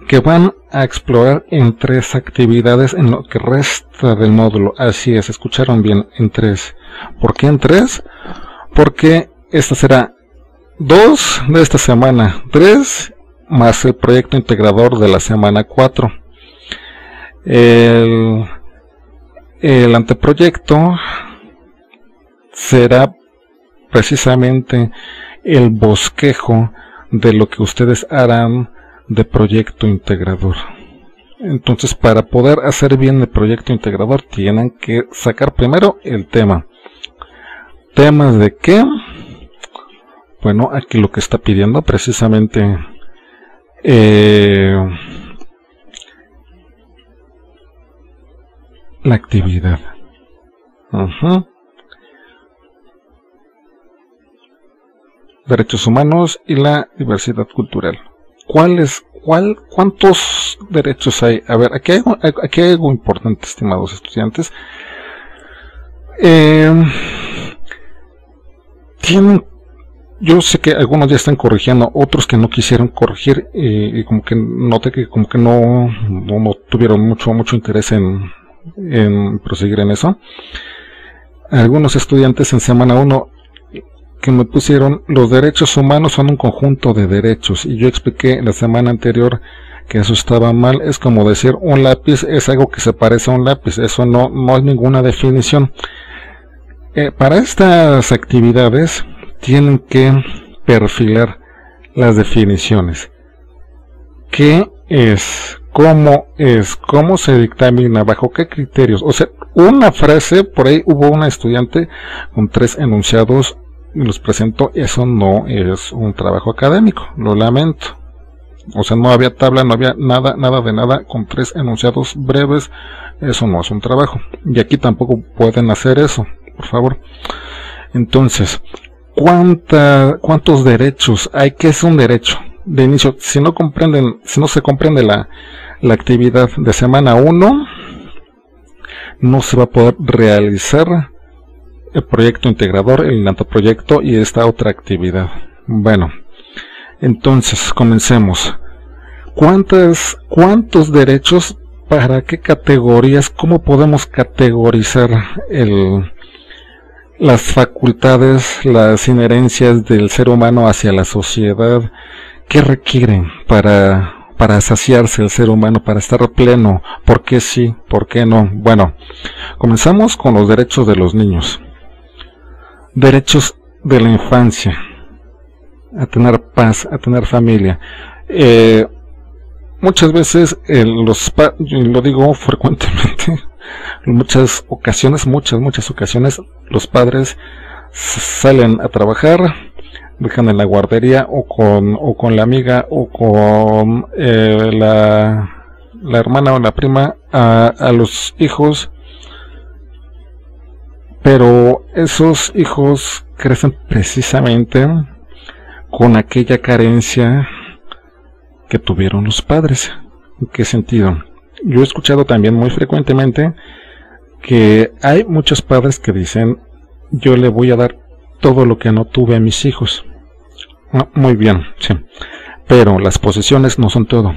que van a explorar en 3 actividades en lo que resta del módulo. Así es, escucharon bien, en 3. ¿Por qué en 3? Porque esta será 2 de esta semana, 3 más el proyecto integrador de la semana 4. El anteproyecto será precisamente el bosquejo de lo que ustedes harán de proyecto integrador. Entonces, para poder hacer bien el proyecto integrador, tienen que sacar primero el tema. ¿Temas de qué? Bueno, aquí lo que está pidiendo precisamente la actividad. Derechos humanos y la diversidad cultural. ¿Cuántos derechos hay? A ver, aquí hay algo importante, estimados estudiantes. Yo sé que algunos ya están corrigiendo, otros que no quisieron corregir, y como que noté que como que no tuvieron mucho interés en proseguir en eso. Algunos estudiantes en semana 1 que me pusieron, los derechos humanos son un conjunto de derechos, y yo expliqué la semana anterior que eso estaba mal. Es como decir un lápiz es algo que se parece a un lápiz, eso no es ninguna definición. Para estas actividades tienen que perfilar las definiciones. ¿Qué es? ¿Cómo se dictamina? ¿Bajo qué criterios? O sea, una frase, por ahí hubo una estudiante con 3 enunciados y los presentó. Eso no es un trabajo académico, lo lamento. O sea, no había tabla, no había nada de nada, con 3 enunciados breves. Eso no es un trabajo, y aquí tampoco pueden hacer eso, por favor. Entonces, ¿cuántos derechos hay? ¿Qué es un derecho? De inicio, si no se comprende la actividad de semana 1, no se va a poder realizar el proyecto integrador, el anteproyecto y esta otra actividad. Bueno, entonces comencemos. ¿Cuántos derechos? ¿Para qué categorías? ¿Cómo podemos categorizar las facultades, las inherencias del ser humano hacia la sociedad? ¿Qué requieren para saciarse el ser humano, para estar pleno? ¿Por qué sí? ¿Por qué no? Bueno, comenzamos con los derechos de los niños. Derechos de la infancia, a tener paz, a tener familia. Muchas veces, lo digo frecuentemente, en muchas ocasiones, los padres salen a trabajar, dejan en la guardería o con la amiga o con la hermana o la prima a los hijos, pero esos hijos crecen precisamente con aquella carencia que tuvieron los padres. ¿En qué sentido? Yo he escuchado también muy frecuentemente que hay muchos padres que dicen: yo le voy a dar todo lo que no tuve a mis hijos. Muy bien, sí, pero las posesiones no son todo,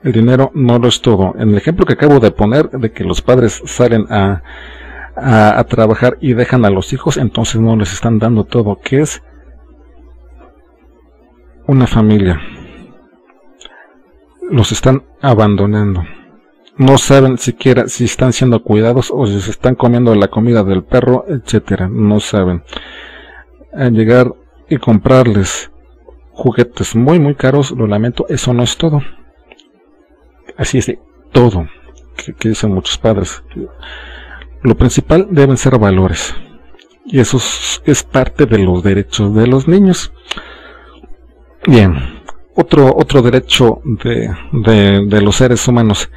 el dinero no lo es todo. En el ejemplo que acabo de poner, de que los padres salen a trabajar y dejan a los hijos, entonces no les están dando todo, que es una familia. Los están abandonando. No saben siquiera si están siendo cuidados o si se están comiendo la comida del perro, etcétera. No saben. Al llegar y comprarles juguetes muy caros, lo lamento, eso no es todo. Así es de todo, que dicen muchos padres. Lo principal deben ser valores, y eso es parte de los derechos de los niños. Bien, otro derecho de los seres humanos.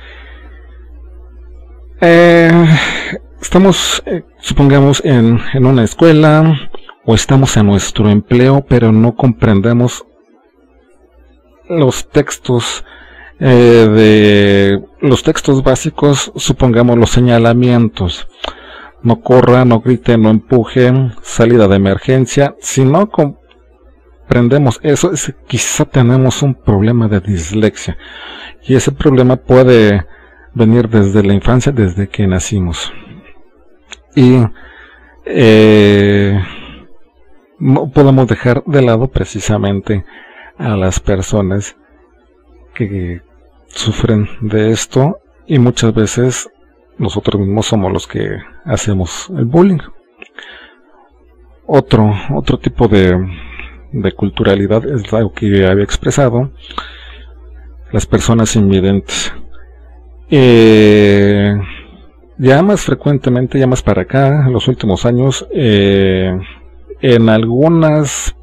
Está estamos, supongamos, en una escuela o estamos en nuestro empleo, pero no comprendemos los textos los textos básicos, supongamos los señalamientos. No corra, no grite, no empuje, salida de emergencia. Si no comprendemos eso, quizá tenemos un problema de dislexia. Y ese problema puede venir desde la infancia, desde que nacimos. Y no podemos dejar de lado precisamente a las personas que sufren de esto, y muchas veces nosotros mismos somos los que hacemos el bullying. Otro tipo de culturalidad es algo que había expresado: las personas invidentes. Ya más frecuentemente, ya más para acá, en los últimos años, en algunas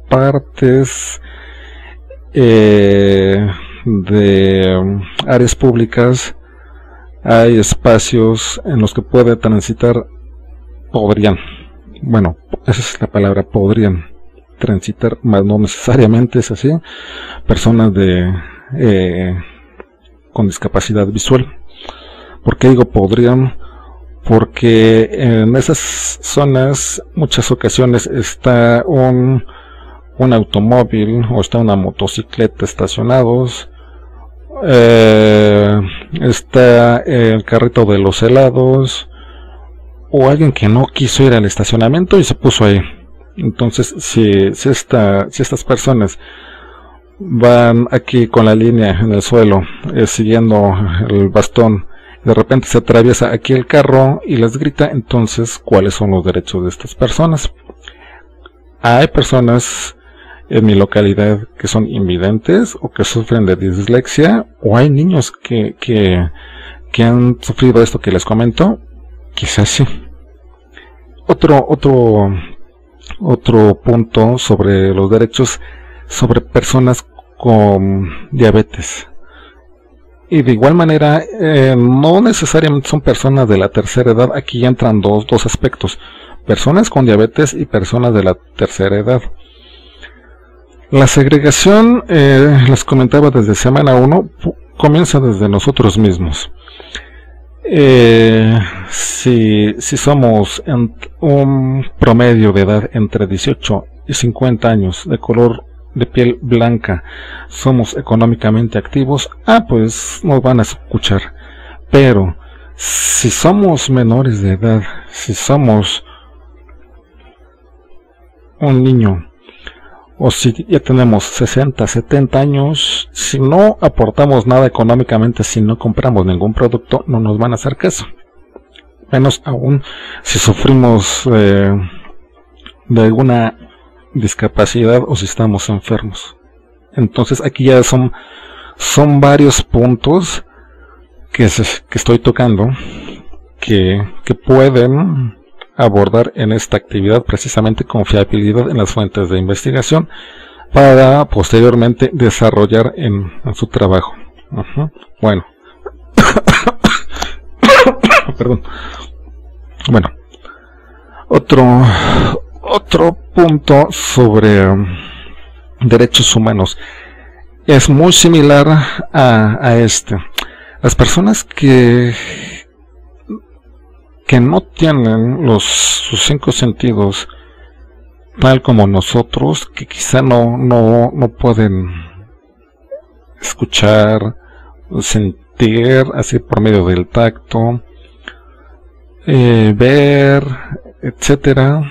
partes de áreas públicas hay espacios en los que podrían, bueno, esa es la palabra, podrían transitar, mas no necesariamente es así, personas con discapacidad visual. ¿Por qué digo podrían? Porque en esas zonas muchas ocasiones está un automóvil o está una motocicleta estacionados, está el carrito de los helados, o alguien que no quiso ir al estacionamiento y se puso ahí. Entonces, si estas personas van aquí con la línea en el suelo, siguiendo el bastón, de repente se atraviesa aquí el carro y les grita, entonces, ¿cuáles son los derechos de estas personas? Hay personas en mi localidad que son invidentes o que sufren de dislexia, o hay niños que han sufrido esto que les comento, quizás sí. Otro punto sobre los derechos, sobre personas con diabetes. Y de igual manera, no necesariamente son personas de la tercera edad. Aquí entran dos aspectos: personas con diabetes y personas de la tercera edad. La segregación, les comentaba desde semana 1, comienza desde nosotros mismos. Si somos en un promedio de edad entre 18 y 50 años, de color de piel blanca, somos económicamente activos, pues nos van a escuchar. Pero si somos menores de edad, si somos un niño, o si ya tenemos 60, 70 años, si no aportamos nada económicamente, si no compramos ningún producto, no nos van a hacer caso. Menos aún si sufrimos de alguna discapacidad o si estamos enfermos. Entonces aquí ya son varios puntos que estoy tocando que pueden abordar en esta actividad, precisamente con fiabilidad en las fuentes de investigación, para posteriormente desarrollar en su trabajo. Bueno, perdón. Bueno, otro punto sobre derechos humanos es muy similar a este. Las personas que no tienen sus 5 sentidos tal como nosotros, que quizá no pueden escuchar, sentir así por medio del tacto, ver, etcétera,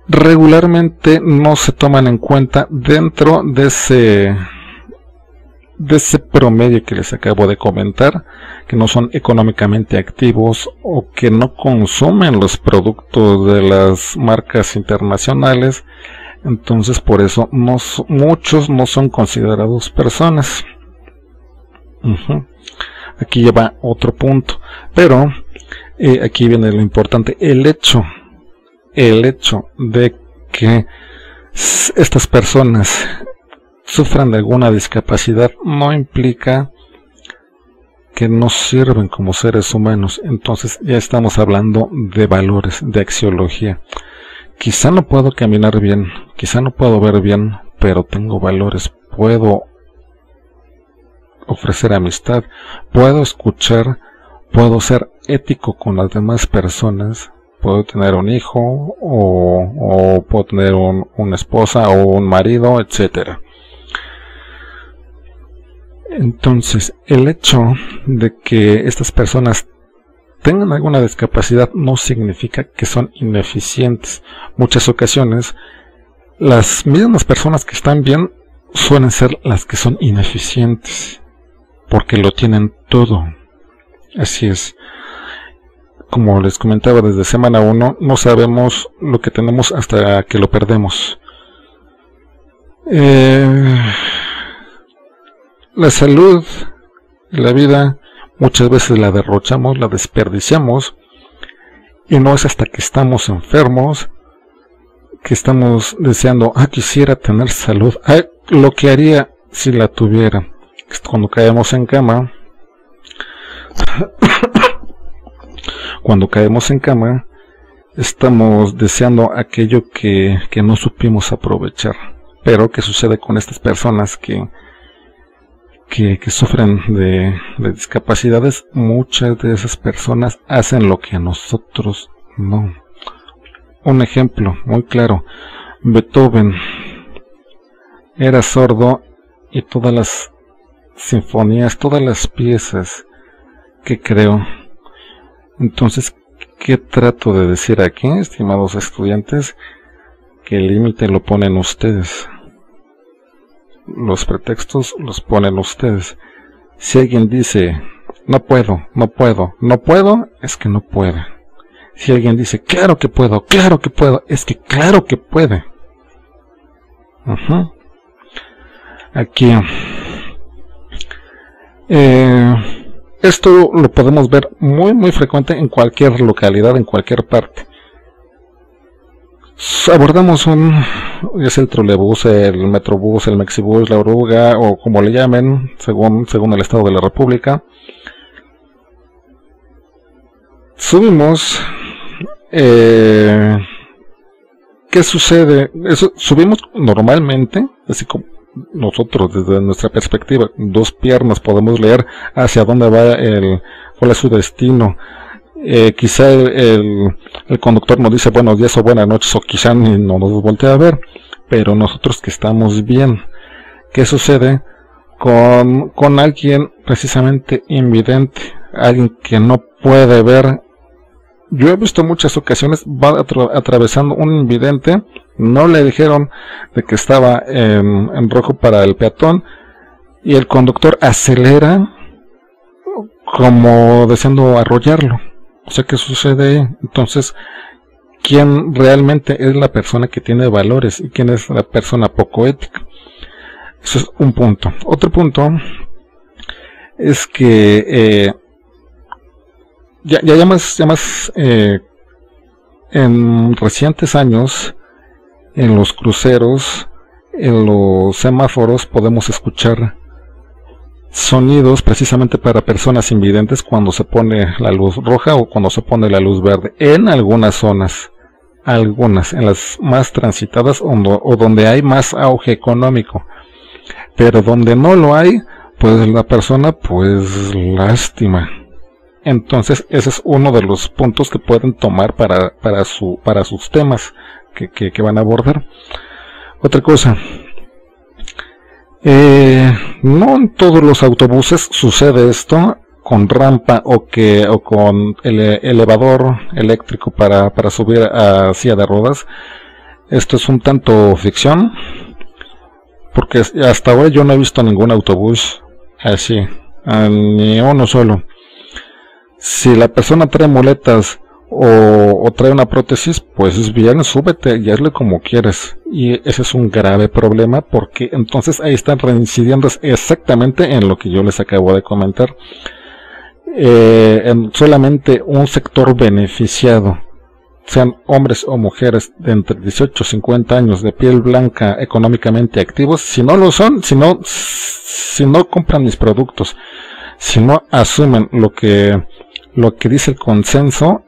regularmente no se toman en cuenta dentro de ese promedio que les acabo de comentar, que no son económicamente activos o que no consumen los productos de las marcas internacionales. Entonces por eso muchos no son considerados personas. Aquí lleva otro punto, pero aquí viene lo importante: el hecho de que estas personas sufran de alguna discapacidad no implica que nos sirven como seres humanos. Entonces ya estamos hablando de valores, de axiología. Quizá no puedo caminar bien, quizá no puedo ver bien, pero tengo valores. Puedo ofrecer amistad, puedo escuchar, puedo ser ético con las demás personas, puedo tener un hijo o puedo tener una esposa o un marido, etcétera. Entonces, el hecho de que estas personas tengan alguna discapacidad no significa que son ineficientes. Muchas ocasiones, las mismas personas que están bien suelen ser las que son ineficientes, porque lo tienen todo. Así es. Como les comentaba, desde semana 1 no sabemos lo que tenemos hasta que lo perdemos. La salud, la vida, muchas veces la derrochamos, la desperdiciamos, y no es hasta que estamos enfermos que estamos deseando, quisiera tener salud, lo que haría si la tuviera. Cuando caemos en cama, estamos deseando aquello que no supimos aprovechar. Pero ¿qué sucede con estas personas que sufren de discapacidades? Muchas de esas personas hacen lo que nosotros no. Un ejemplo muy claro: Beethoven era sordo y todas las sinfonías, todas las piezas que creó. Entonces, ¿qué trato de decir aquí, estimados estudiantes? Que el límite lo ponen ustedes. Los pretextos los ponen ustedes. Si alguien dice, no puedo, es que no puede. Si alguien dice, claro que puedo, es que claro que puede. Aquí. Esto lo podemos ver muy frecuente en cualquier localidad, en cualquier parte. Abordamos ya sea el trolebús, el metrobús, el mexibús, la oruga, o como le llamen, según el estado de la república. Subimos. ¿Qué sucede? Subimos normalmente, así como nosotros desde nuestra perspectiva, dos piernas podemos leer hacia dónde va cuál es su destino. Quizá el conductor nos dice buenos días o buenas noches, o quizá ni no nos voltea a ver, pero nosotros que estamos bien. ¿Qué sucede con alguien precisamente invidente? Alguien que no puede ver. Yo he visto muchas ocasiones, va atravesando un invidente, no le dijeron de que estaba en rojo para el peatón, y el conductor acelera como deseando arrollarlo. O sea, ¿qué sucede ahí? Entonces, ¿quién realmente es la persona que tiene valores y quién es la persona poco ética? Eso es un punto. Otro punto es que ya más en recientes años, en los cruceros, en los semáforos, podemos escuchar sonidos precisamente para personas invidentes cuando se pone la luz roja o cuando se pone la luz verde. En algunas zonas, en las más transitadas o donde hay más auge económico. Pero donde no lo hay, pues la persona, pues lástima. Entonces ese es uno de los puntos que pueden tomar para sus temas que van a abordar. Otra cosa, no en todos los autobuses sucede esto con rampa o con elevador eléctrico para subir a silla de ruedas. Esto es un tanto ficción, porque hasta ahora yo no he visto ningún autobús así, ni uno solo. Si la persona trae muletas o trae una prótesis, pues bien, súbete y hazle como quieres. Y ese es un grave problema, porque entonces ahí están reincidiendo exactamente en lo que yo les acabo de comentar. En solamente un sector beneficiado, sean hombres o mujeres de entre 18 y 50 años, de piel blanca, económicamente activos. Si no lo son, si no compran mis productos, Si no asumen lo que dice el consenso,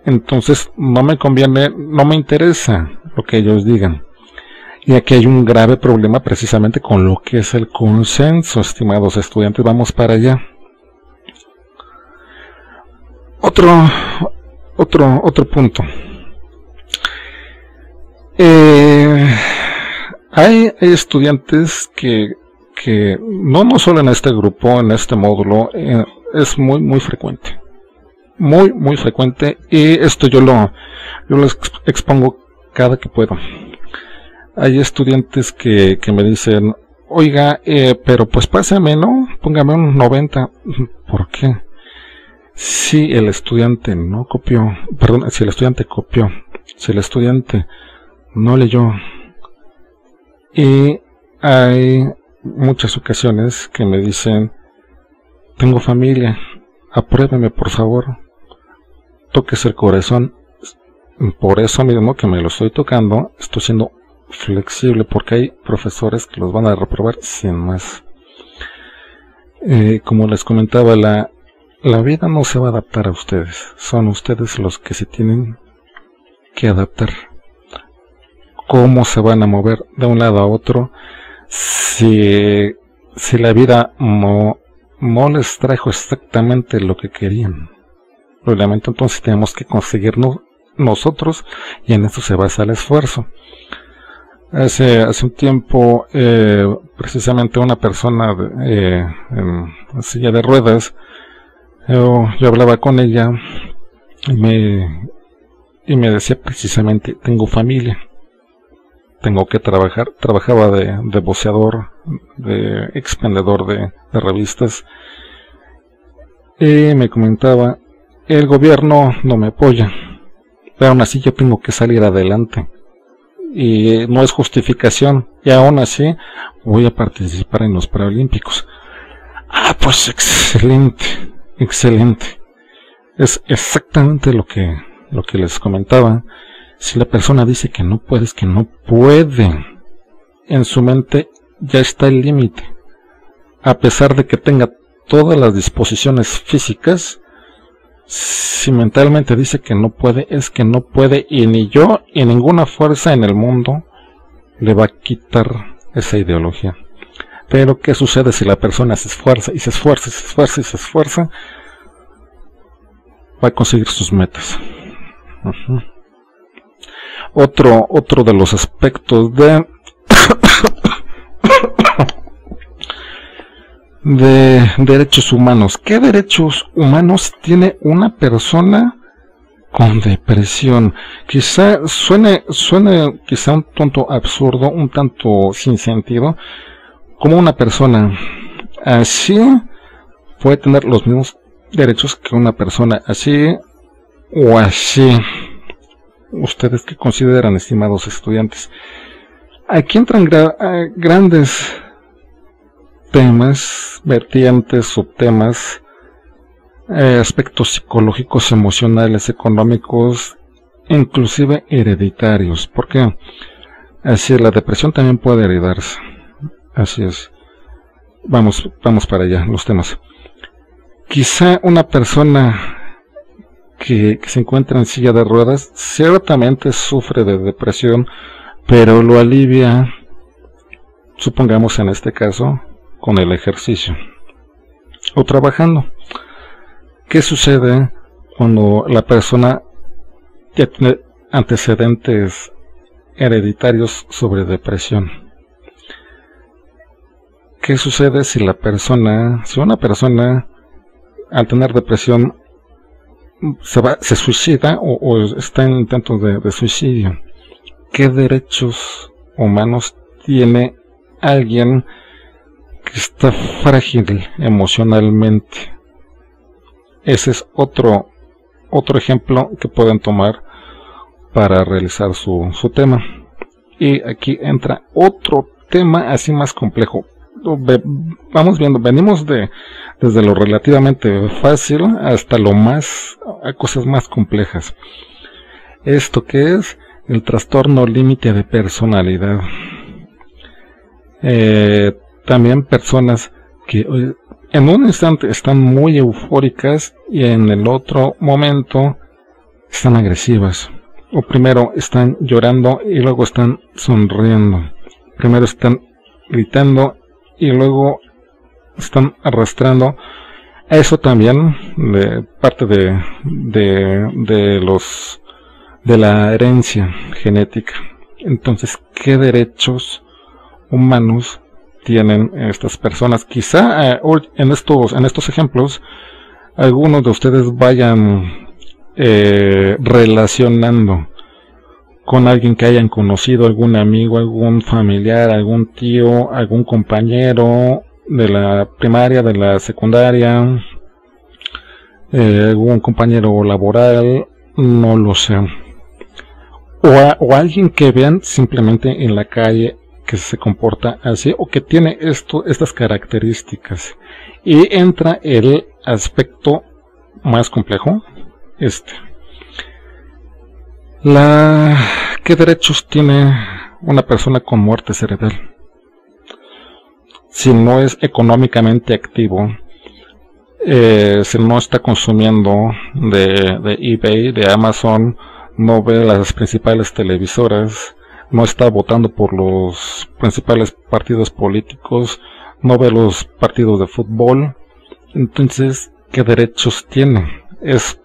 entonces no me conviene, no me interesa lo que ellos digan. Y aquí hay un grave problema precisamente con lo que es el consenso, estimados estudiantes. Vamos para allá. Otro punto. Hay estudiantes que no solo en este grupo, en este módulo, es muy frecuente. Muy frecuente, y esto yo lo expongo cada que puedo. Hay estudiantes que me dicen, oiga, pero pues pásame, ¿no? Póngame un 90. ¿Por qué? Si el estudiante no copió, perdón, si el estudiante copió, si el estudiante no leyó, y hay muchas ocasiones que me dicen, tengo familia, apruébeme por favor, tóquese el corazón. Por eso mismo que me lo estoy tocando, estoy siendo flexible, porque hay profesores que los van a reprobar sin más. Como les comentaba, la vida no se va a adaptar a ustedes, son ustedes los que se tienen que adaptar. ¿Cómo se van a mover de un lado a otro si la vida no les trajo exactamente lo que querían? Lo lamento, entonces tenemos que conseguirnos nosotros, y en eso se basa el esfuerzo. Hace un tiempo, precisamente una persona en silla de ruedas, yo hablaba con ella y me decía precisamente, tengo familia, tengo que trabajar. Trabajaba de voceador, de expendedor de revistas, y me comentaba, el gobierno no me apoya, pero aún así yo tengo que salir adelante, y no es justificación, y aún así voy a participar en los Paralímpicos. Ah, pues excelente. Es exactamente lo que les comentaba. Si la persona dice que no puede, es que no puede. En su mente ya está el límite. A pesar de que tenga todas las disposiciones físicas, si mentalmente dice que no puede, es que no puede, y ni yo y ninguna fuerza en el mundo le va a quitar esa ideología. Pero ¿qué sucede si la persona se esfuerza y se esfuerza y se esfuerza y se esfuerza? Va a conseguir sus metas. Otro de los aspectos de derechos humanos. ¿Qué derechos humanos tiene una persona con depresión? Quizá suene quizá un tanto absurdo, un tanto sin sentido. Como una persona así puede tener los mismos derechos que una persona así o así. ¿Ustedes qué consideran, estimados estudiantes? Aquí entran grandes temas, vertientes, subtemas, aspectos psicológicos, emocionales, económicos, inclusive hereditarios. ¿Por qué? Así la depresión también puede heredarse. Así es. Vamos para allá, los temas. Quizá una persona que se encuentra en silla de ruedas ciertamente sufre de depresión, pero lo alivia, supongamos en este caso, con el ejercicio o trabajando. ¿Qué sucede cuando la persona ya tiene antecedentes hereditarios sobre depresión? ¿Qué sucede si una persona al tener depresión se suicida o está en intentos de suicidio? ¿Qué derechos humanos tiene alguien que está frágil emocionalmente? Ese es otro ejemplo que pueden tomar para realizar su tema. Y aquí entra otro tema así más complejo. Vamos viendo, venimos desde lo relativamente fácil hasta a cosas más complejas. ¿Esto qué es? El trastorno límite de personalidad. También personas que en un instante están muy eufóricas y en el otro momento están agresivas. O primero están llorando y luego están sonriendo. Primero están gritando y luego están arrastrando. Eso también de parte de la herencia genética. Entonces, ¿qué derechos humanos tienen estas personas? Quizá en estos ejemplos algunos de ustedes vayan relacionando con alguien que hayan conocido, algún amigo, algún familiar, algún tío, algún compañero de la primaria, de la secundaria, algún compañero laboral, no lo sé. O alguien que vean simplemente en la calle que se comporta así o que tiene estas características. Y entra el aspecto más complejo, ¿qué derechos tiene una persona con muerte cerebral? Si no es económicamente activo, si no está consumiendo de eBay, de Amazon, no ve las principales televisoras, no está votando por los principales partidos políticos, no ve los partidos de fútbol, entonces, ¿qué derechos tiene? ¿Es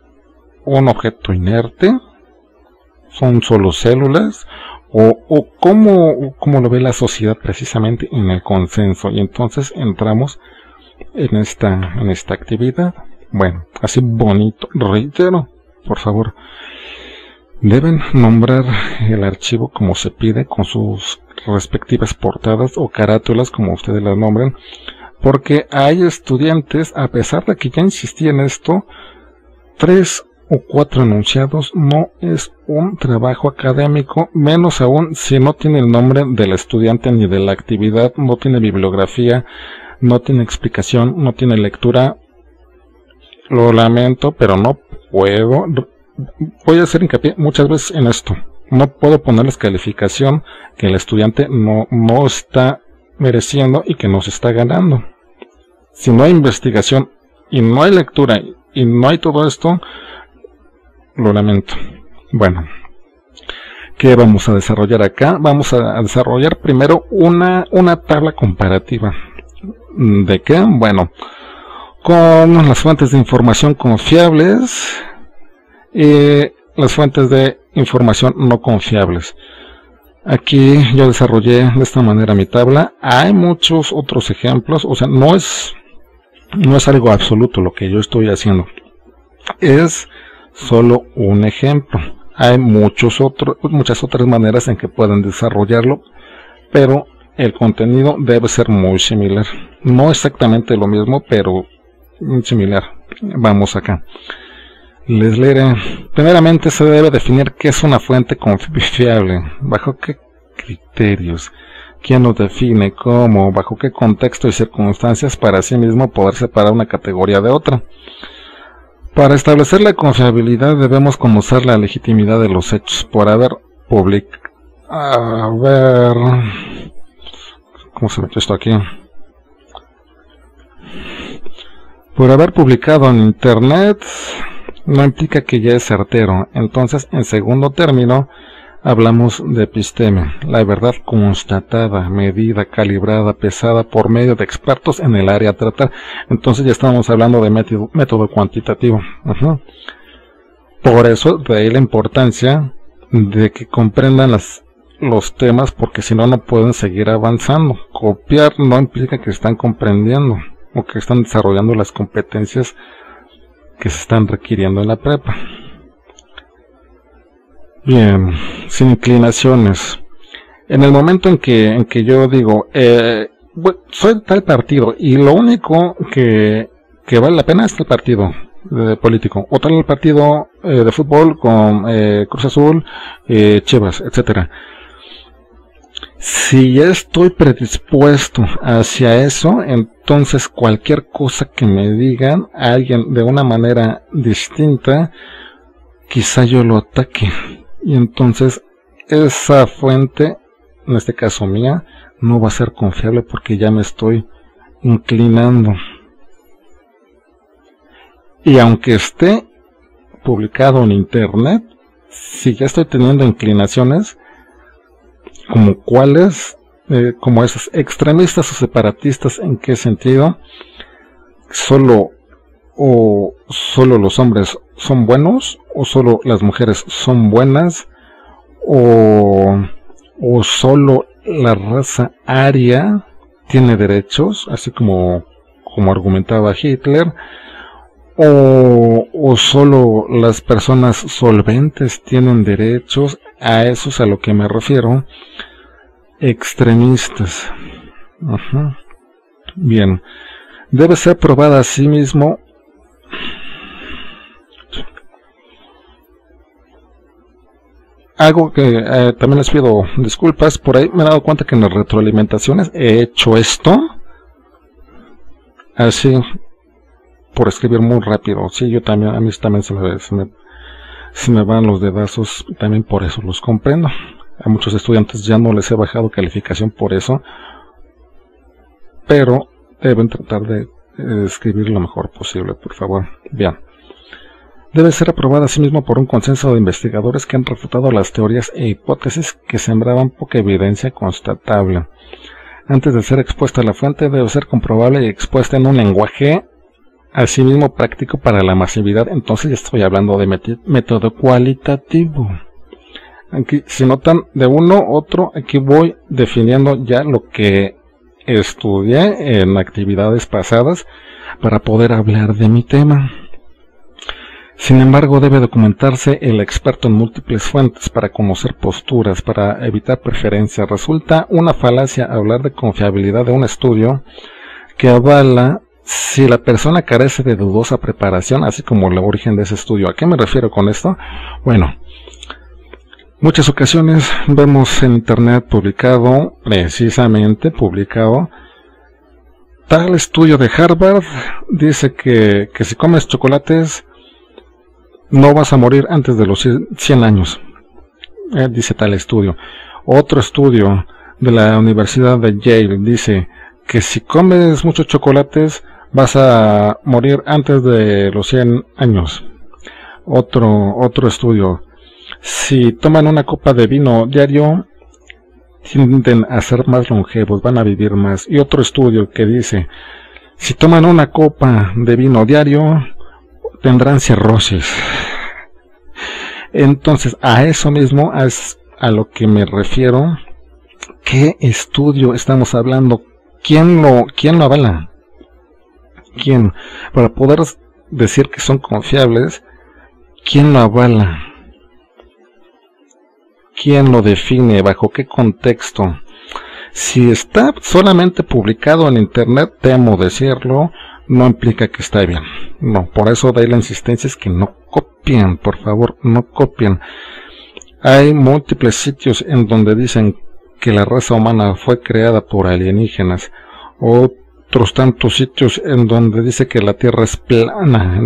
un objeto inerte? ¿Son solo células? ¿O cómo lo ve la sociedad precisamente en el consenso? Y entonces entramos en esta actividad. Bueno, así bonito, reitero, por favor, deben nombrar el archivo como se pide, con sus respectivas portadas o carátulas, como ustedes las nombren, porque hay estudiantes, a pesar de que ya insistí en esto, 3 o 4 enunciados no es un trabajo académico, menos aún si no tiene el nombre del estudiante ni de la actividad, no tiene bibliografía, no tiene explicación, no tiene lectura. Lo lamento, pero no puedo. Voy a hacer hincapié muchas veces en esto. No puedo ponerles calificación que el estudiante no está mereciendo y que no se está ganando. Si no hay investigación y no hay lectura y no hay todo esto, lo lamento. Bueno, ¿qué vamos a desarrollar acá? Vamos a desarrollar primero una tabla comparativa. ¿De qué? Bueno, con las fuentes de información confiables y las fuentes de información no confiables. Aquí yo desarrollé de esta manera mi tabla. Hay muchos otros ejemplos, o sea, no es algo absoluto lo que yo estoy haciendo. Es solo un ejemplo. Hay muchas otras maneras en que pueden desarrollarlo, pero el contenido debe ser muy similar. No exactamente lo mismo, pero similar. Vamos acá. Les leeré. Primeramente se debe definir qué es una fuente confiable, bajo qué criterios, quién lo define, cómo, bajo qué contexto y circunstancias para así mismo poder separar una categoría de otra. Para establecer la confiabilidad debemos conocer la legitimidad de los hechos por haber publicado. A ver, ¿cómo se metió esto aquí? Por haber publicado en internet no implica que ya es certero. Entonces, en segundo término, hablamos de episteme, la verdad constatada, medida, calibrada, pesada por medio de expertos en el área a tratar. Entonces ya estamos hablando de método cuantitativo. Por eso, de ahí la importancia de que comprendan los temas, porque si no, no pueden seguir avanzando. Copiar no implica que están comprendiendo o que están desarrollando las competencias que se están requiriendo en la prepa. Bien, sin inclinaciones. En el momento en que yo digo, soy tal partido y lo único que vale la pena es el partido político, o tal el partido de fútbol con Cruz Azul, Chivas, etcétera. Si ya estoy predispuesto hacia eso, entonces cualquier cosa que me digan a alguien de una manera distinta, quizá yo lo ataque. Y entonces esa fuente, en este caso mía, no va a ser confiable porque ya me estoy inclinando Y aunque esté publicado en internet, si ya estoy teniendo inclinaciones como cuáles, como esos extremistas o separatistas, ¿en qué sentido? Solo los hombres son buenos, o solo las mujeres son buenas, o solo la raza aria tiene derechos, así como argumentaba Hitler, o solo las personas solventes tienen derechos. A eso es a lo que me refiero, extremistas. Bien, debe ser probada a sí mismo. Algo que también les pido disculpas, por ahí me he dado cuenta que en las retroalimentaciones he hecho esto así, por escribir muy rápido. Sí, yo también, a mí también se me van los dedazos, también por eso los comprendo. A muchos estudiantes ya no les he bajado calificación por eso, pero deben tratar de escribir lo mejor posible, por favor. Bien. Debe ser aprobada asimismo por un consenso de investigadores que han refutado las teorías e hipótesis que sembraban poca evidencia constatable. Antes de ser expuesta a la fuente, debe ser comprobable y expuesta en un lenguaje asimismo práctico para la masividad. Entonces ya estoy hablando de método cualitativo. Aquí, si notan de uno otro, aquí voy definiendo ya lo que estudié en actividades pasadas para poder hablar de mi tema. Sin embargo, debe documentarse el experto en múltiples fuentes para conocer posturas, para evitar preferencias. Resulta una falacia hablar de confiabilidad de un estudio que avala si la persona carece de dudosa preparación, así como el origen de ese estudio. ¿A qué me refiero con esto? Bueno, muchas ocasiones vemos en internet precisamente publicado, tal estudio de Harvard dice que si comes chocolates no vas a morir antes de los 100 años. Dice tal estudio. Otro estudio de la Universidad de Yale dice que si comes muchos chocolates vas a morir antes de los 100 años. Otro estudio. Si toman una copa de vino diario, tienden a ser más longevos, van a vivir más. Y otro estudio que dice, si toman una copa de vino diario, tendrán cirrosis. Entonces, a eso mismo es a lo que me refiero. ¿Qué estudio estamos hablando? ¿Quién lo avala? ¿Quién? Para poder decir que son confiables, ¿quién lo avala? ¿Quién lo define? ¿Bajo qué contexto? Si está solamente publicado en internet, temo decirlo, no implica que está bien. No, por eso de ahí la insistencia es que no copien, por favor, no copien. Hay múltiples sitios en donde dicen que la raza humana fue creada por alienígenas. Otros tantos sitios en donde dice que la Tierra es plana.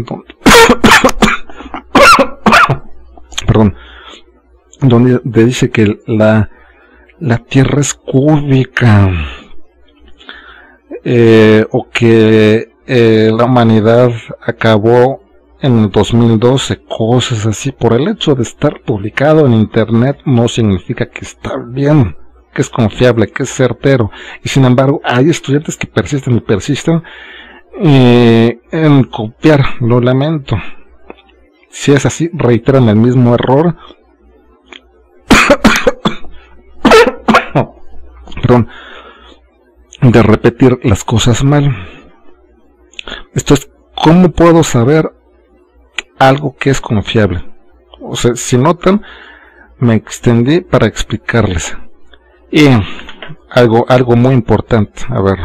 Perdón. Donde dice que la Tierra es cúbica. O que la humanidad acabó en el 2012, cosas así. Por el hecho de estar publicado en internet no significa que está bien, que es confiable, que es certero. Y sin embargo hay estudiantes que persisten y persisten en copiar. Lo lamento. Si es así, reiteran el mismo error. Perdón, de repetir las cosas mal. Esto es, ¿cómo puedo saber algo que es confiable? O sea, si notan, me extendí para explicarles. Y algo muy importante, a ver.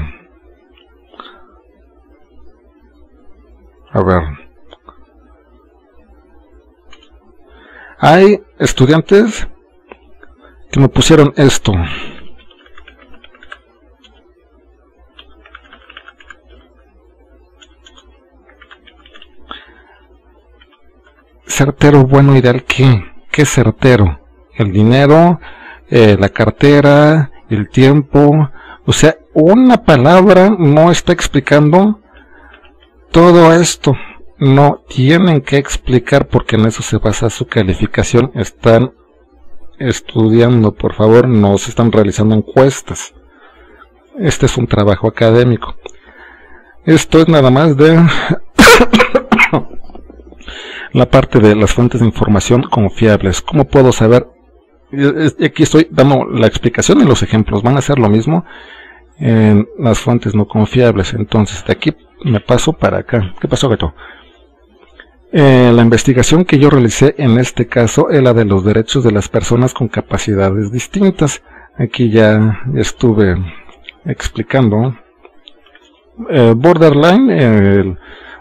Hay estudiantes que me pusieron esto. Certero, bueno, ideal, ¿qué? ¿Qué es certero? El dinero, la cartera, el tiempo. O sea, una palabra no está explicando todo esto. no tienen que explicar porque en eso se basa su calificación. Están estudiando, por favor, no se están realizando encuestas. Este es un trabajo académico. Esto es nada más de la parte de las fuentes de información confiables. ¿Cómo puedo saber? Aquí estoy dando la explicación y los ejemplos. Van a ser lo mismo en las fuentes no confiables. Entonces, de aquí me paso para acá. ¿Qué pasó, Beto? La investigación que yo realicé en este caso es la de los derechos de las personas con capacidades distintas. Aquí ya estuve explicando. Borderline, el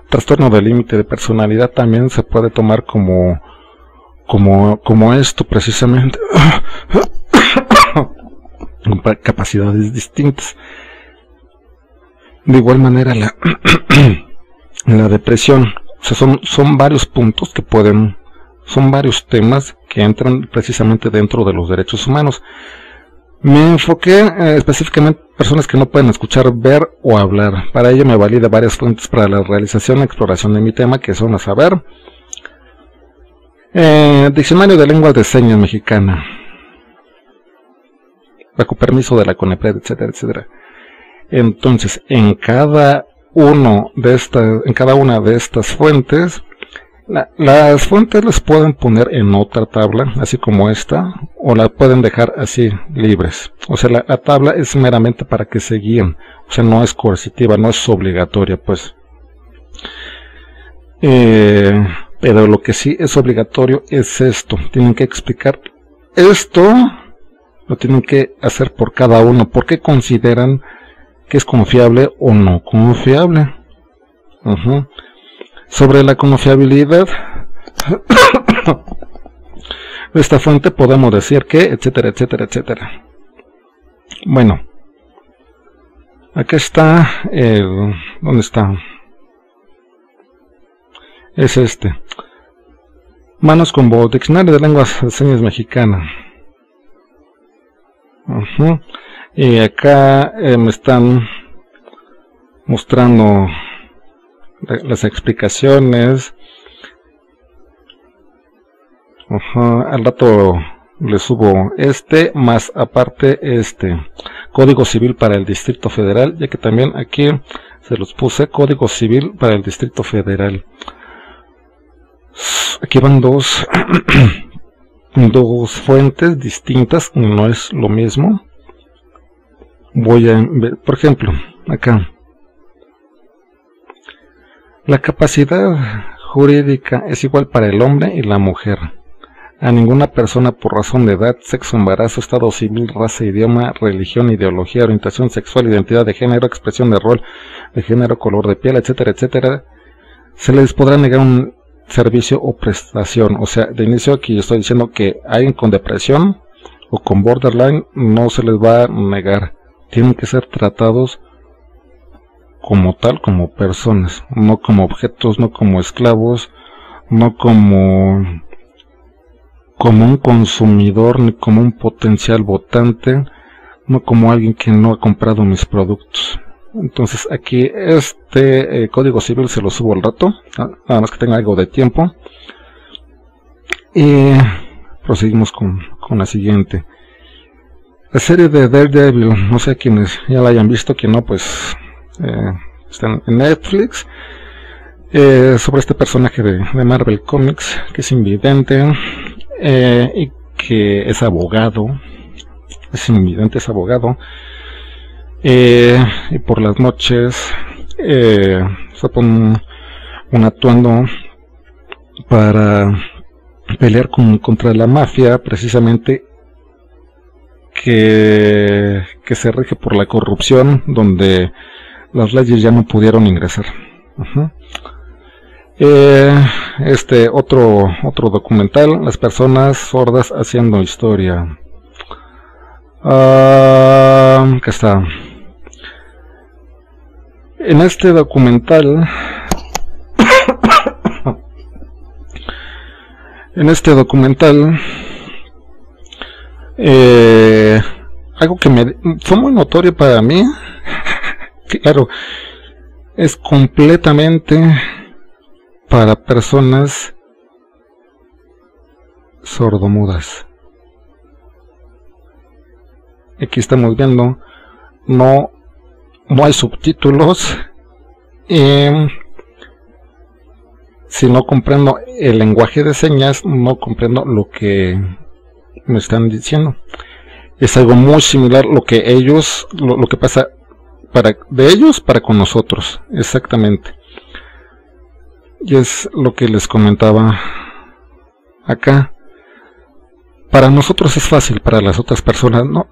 trastorno del límite de personalidad, también se puede tomar como esto precisamente, con capacidades distintas. De igual manera la depresión, o sea, son varios puntos que son varios temas que entran precisamente dentro de los derechos humanos. Me enfoqué específicamente en personas que no pueden escuchar, ver o hablar. Para ello me valí de varias fuentes para la realización y exploración de mi tema, que son a saber: Diccionario de Lenguas de Señas Mexicana, bajo permiso de la CONEPRED, etcétera, etcétera. Entonces, en cada una de estas fuentes, las fuentes las pueden poner en otra tabla, así como esta, o la pueden dejar así, libres. O sea, la tabla es meramente para que se guíen, o sea, no es coercitiva, no es obligatoria, pues. Pero lo que sí es obligatorio es esto. Tienen que explicar esto, lo tienen que hacer por cada uno, porque consideran que es confiable o no confiable. Sobre la confiabilidad de esta fuente podemos decir que, etcétera, etcétera, etcétera. Bueno, acá está ¿dónde está? Es este. Manos con voz, Diccionario de Lenguas de Señas Mexicana. Y acá me están mostrando las explicaciones. Al rato le subo más aparte Código Civil para el Distrito Federal, ya que también aquí se los puse, Código Civil para el Distrito Federal. Aquí van dos fuentes distintas, no es lo mismo. Voy a ver, por ejemplo, acá. La capacidad jurídica es igual para el hombre y la mujer. A ninguna persona por razón de edad, sexo, embarazo, estado civil, raza, idioma, religión, ideología, orientación sexual, identidad de género, expresión de rol de género, color de piel, etcétera, etcétera, se les podrá negar un servicio o prestación. O sea, de inicio aquí estoy diciendo que alguien con depresión o con borderline no se les va a negar. Tienen que ser tratados como tal, como personas, no como objetos, no como esclavos, no como un consumidor, ni como un potencial votante, no como alguien que no ha comprado mis productos. Entonces aquí Código Civil se lo subo al rato, nada más que tenga algo de tiempo. Y proseguimos con la siguiente. La serie de Daredevil, no sé quienes ya la hayan visto, quien no, pues está en Netflix. Sobre este personaje de Marvel Comics, que es invidente y que es abogado. Es invidente, es abogado. Y por las noches se pone un atuendo para pelear contra la mafia, precisamente que se rige por la corrupción, donde las leyes ya no pudieron ingresar. Otro documental, Las personas sordas haciendo historia. Acá está. En este documental algo que fue muy notorio para mí, claro, es completamente para personas sordomudas. Aquí estamos viendo, no hay subtítulos. Si no comprendo el lenguaje de señas, no comprendo lo que me están diciendo. Es algo muy similar lo que ellos, lo que pasa de ellos para con nosotros, exactamente. Y es lo que les comentaba acá. Para nosotros es fácil, para las otras personas no.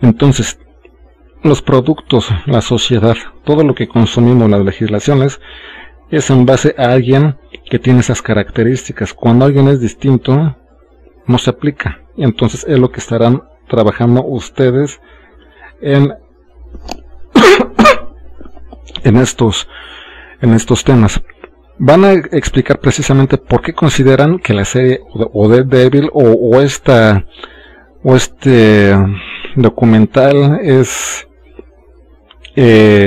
Entonces, los productos, la sociedad, todo lo que consumimos, las legislaciones, es en base a alguien que tiene esas características. Cuando alguien es distinto, no se aplica. Y entonces es lo que estarán trabajando ustedes en estos temas. Van a explicar precisamente por qué consideran que la serie o Daredevil o este documental es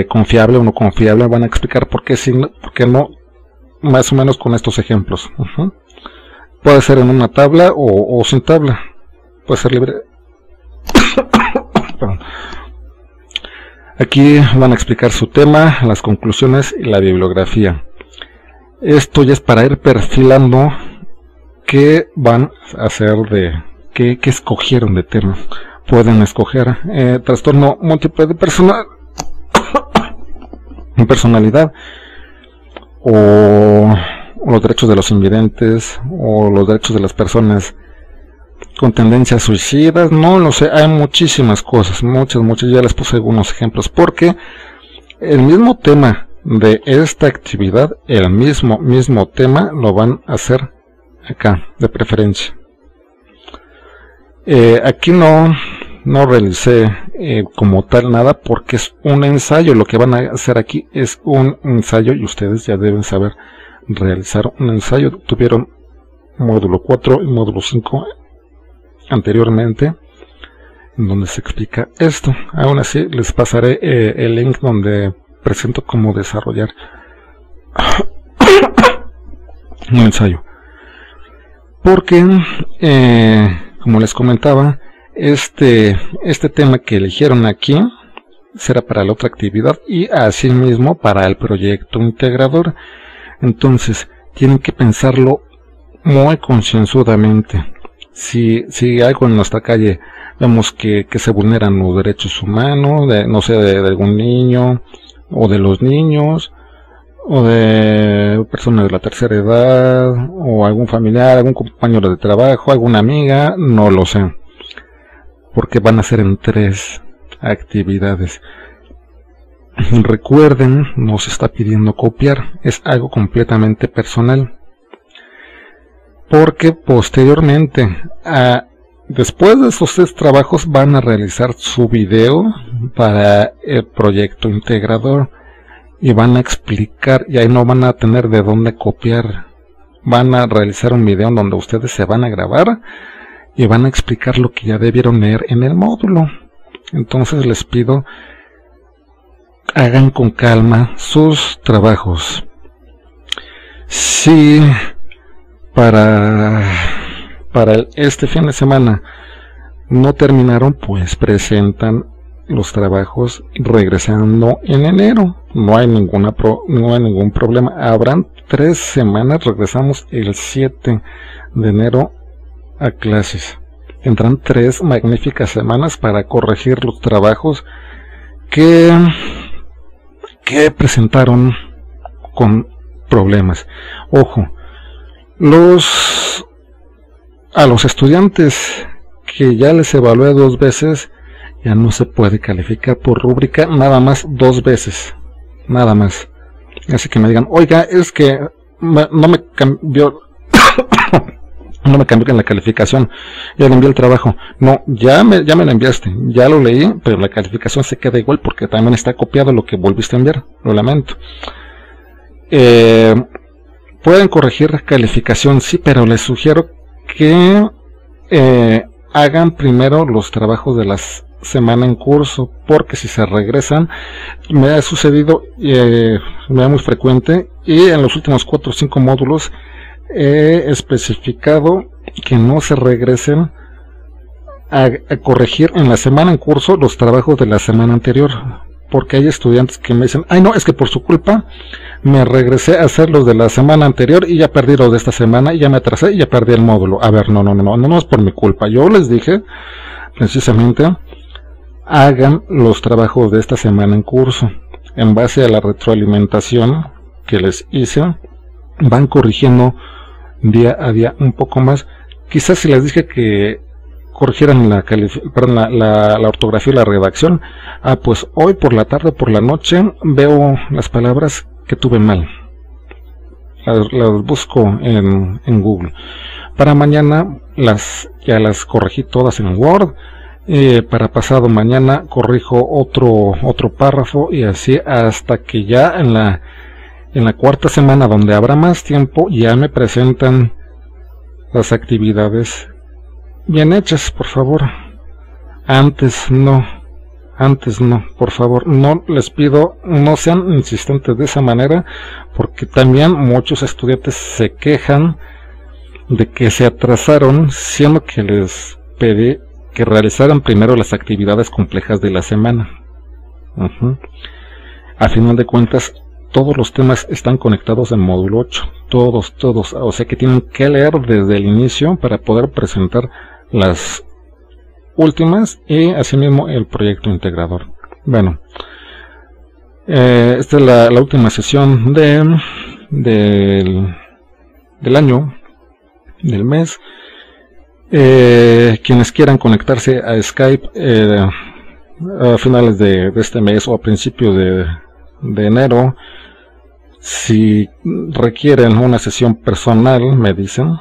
confiable o no confiable. Van a explicar por qué sí, por qué no, más o menos con estos ejemplos. Puede ser en una tabla o sin tabla, puede ser libre. Aquí van a explicar su tema, las conclusiones y la bibliografía. Esto ya es para ir perfilando qué van a hacer qué escogieron de tema. Pueden escoger trastorno múltiple de personalidad, o los derechos de los invidentes, o los derechos de las personas con tendencias suicidas, no lo sé, hay muchísimas cosas, muchas, ya les puse algunos ejemplos, porque el mismo tema de esta actividad, el mismo tema lo van a hacer acá, de preferencia. Aquí no realicé como tal nada, porque es un ensayo. Lo que van a hacer aquí es un ensayo, y ustedes ya deben saber realizar un ensayo. Tuvieron módulo 4 y módulo 5 anteriormente, en donde se explica esto. Aún así les pasaré el link donde presento cómo desarrollar un ensayo, porque como les comentaba, este tema que eligieron aquí será para la otra actividad y asimismo para el proyecto integrador. Entonces tienen que pensarlo muy concienzudamente. Si algo en nuestra calle vemos que se vulneran los derechos humanos, no sé, de algún niño, o de los niños, o de personas de la tercera edad, o algún familiar, algún compañero de trabajo, alguna amiga, no lo sé, porque van a ser en 3 actividades. Recuerden, no se está pidiendo copiar, es algo completamente personal, porque posteriormente, después de esos 3 trabajos, van a realizar su video para el proyecto integrador y van a explicar, y ahí no van a tener de dónde copiar. Van a realizar un video en donde ustedes se van a grabar y van a explicar lo que ya debieron leer en el módulo. Entonces les pido, hagan con calma sus trabajos. Si para este fin de semana no terminaron, pues presentan los trabajos regresando en enero. No hay ningún problema. Habrán 3 semanas, regresamos el 7 de enero a clases. Tendrán 3 magníficas semanas para corregir los trabajos que presentaron con problemas. Ojo, a los estudiantes que ya les evalué 2 veces, ya no se puede calificar por rúbrica, nada más 2 veces, nada más. Así que me digan, oiga, es que no me cambió no me cambió en la calificación, ya le envié el trabajo. No, ya me lo enviaste, ya lo leí, pero la calificación se queda igual porque también está copiado lo que volviste a enviar, lo lamento. Pueden corregir calificación, sí, pero les sugiero que hagan primero los trabajos de las semana en curso, porque si se regresan, me ha sucedido, me da muy frecuente, y en los últimos 4 o 5 módulos he especificado que no se regresen a corregir en la semana en curso los trabajos de la semana anterior, porque hay estudiantes que me dicen, ay no, es que por su culpa me regresé a hacer los de la semana anterior y ya perdí los de esta semana y ya me atrasé y ya perdí el módulo. A ver, no es por mi culpa. Yo les dije precisamente, hagan los trabajos de esta semana en curso. En base a la retroalimentación que les hice, van corrigiendo día a día un poco más. Quizás si les dije que corrigieran la ortografía y la redacción, pues hoy por la tarde, por la noche, veo las palabras que tuve mal. Las busco en Google. Para mañana ya las corregí todas en Word. Para pasado mañana corrijo otro párrafo, y así hasta que ya en la cuarta semana, donde habrá más tiempo, ya me presentan las actividades bien hechas, por favor. Antes no, por favor, no les pido, no sean insistentes de esa manera, porque también muchos estudiantes se quejan de que se atrasaron, siendo que les pedí que realizaran primero las actividades complejas de la semana. A final de cuentas, todos los temas están conectados en módulo 8, todos, o sea que tienen que leer desde el inicio para poder presentar las últimas y asimismo el proyecto integrador. Bueno, esta es la última sesión del año, del mes. Quienes quieran conectarse a Skype a finales de este mes o a principios de enero, si requieren una sesión personal, me dicen,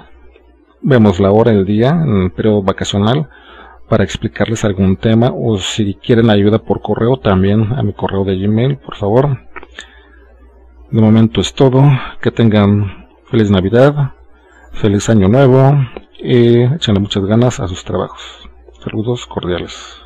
vemos la hora, el día, en el periodo vacacional, para explicarles algún tema, o si quieren ayuda por correo, también a mi correo de Gmail, por favor. De momento es todo. Que tengan feliz Navidad, feliz Año Nuevo, y échenle muchas ganas a sus trabajos. Saludos cordiales.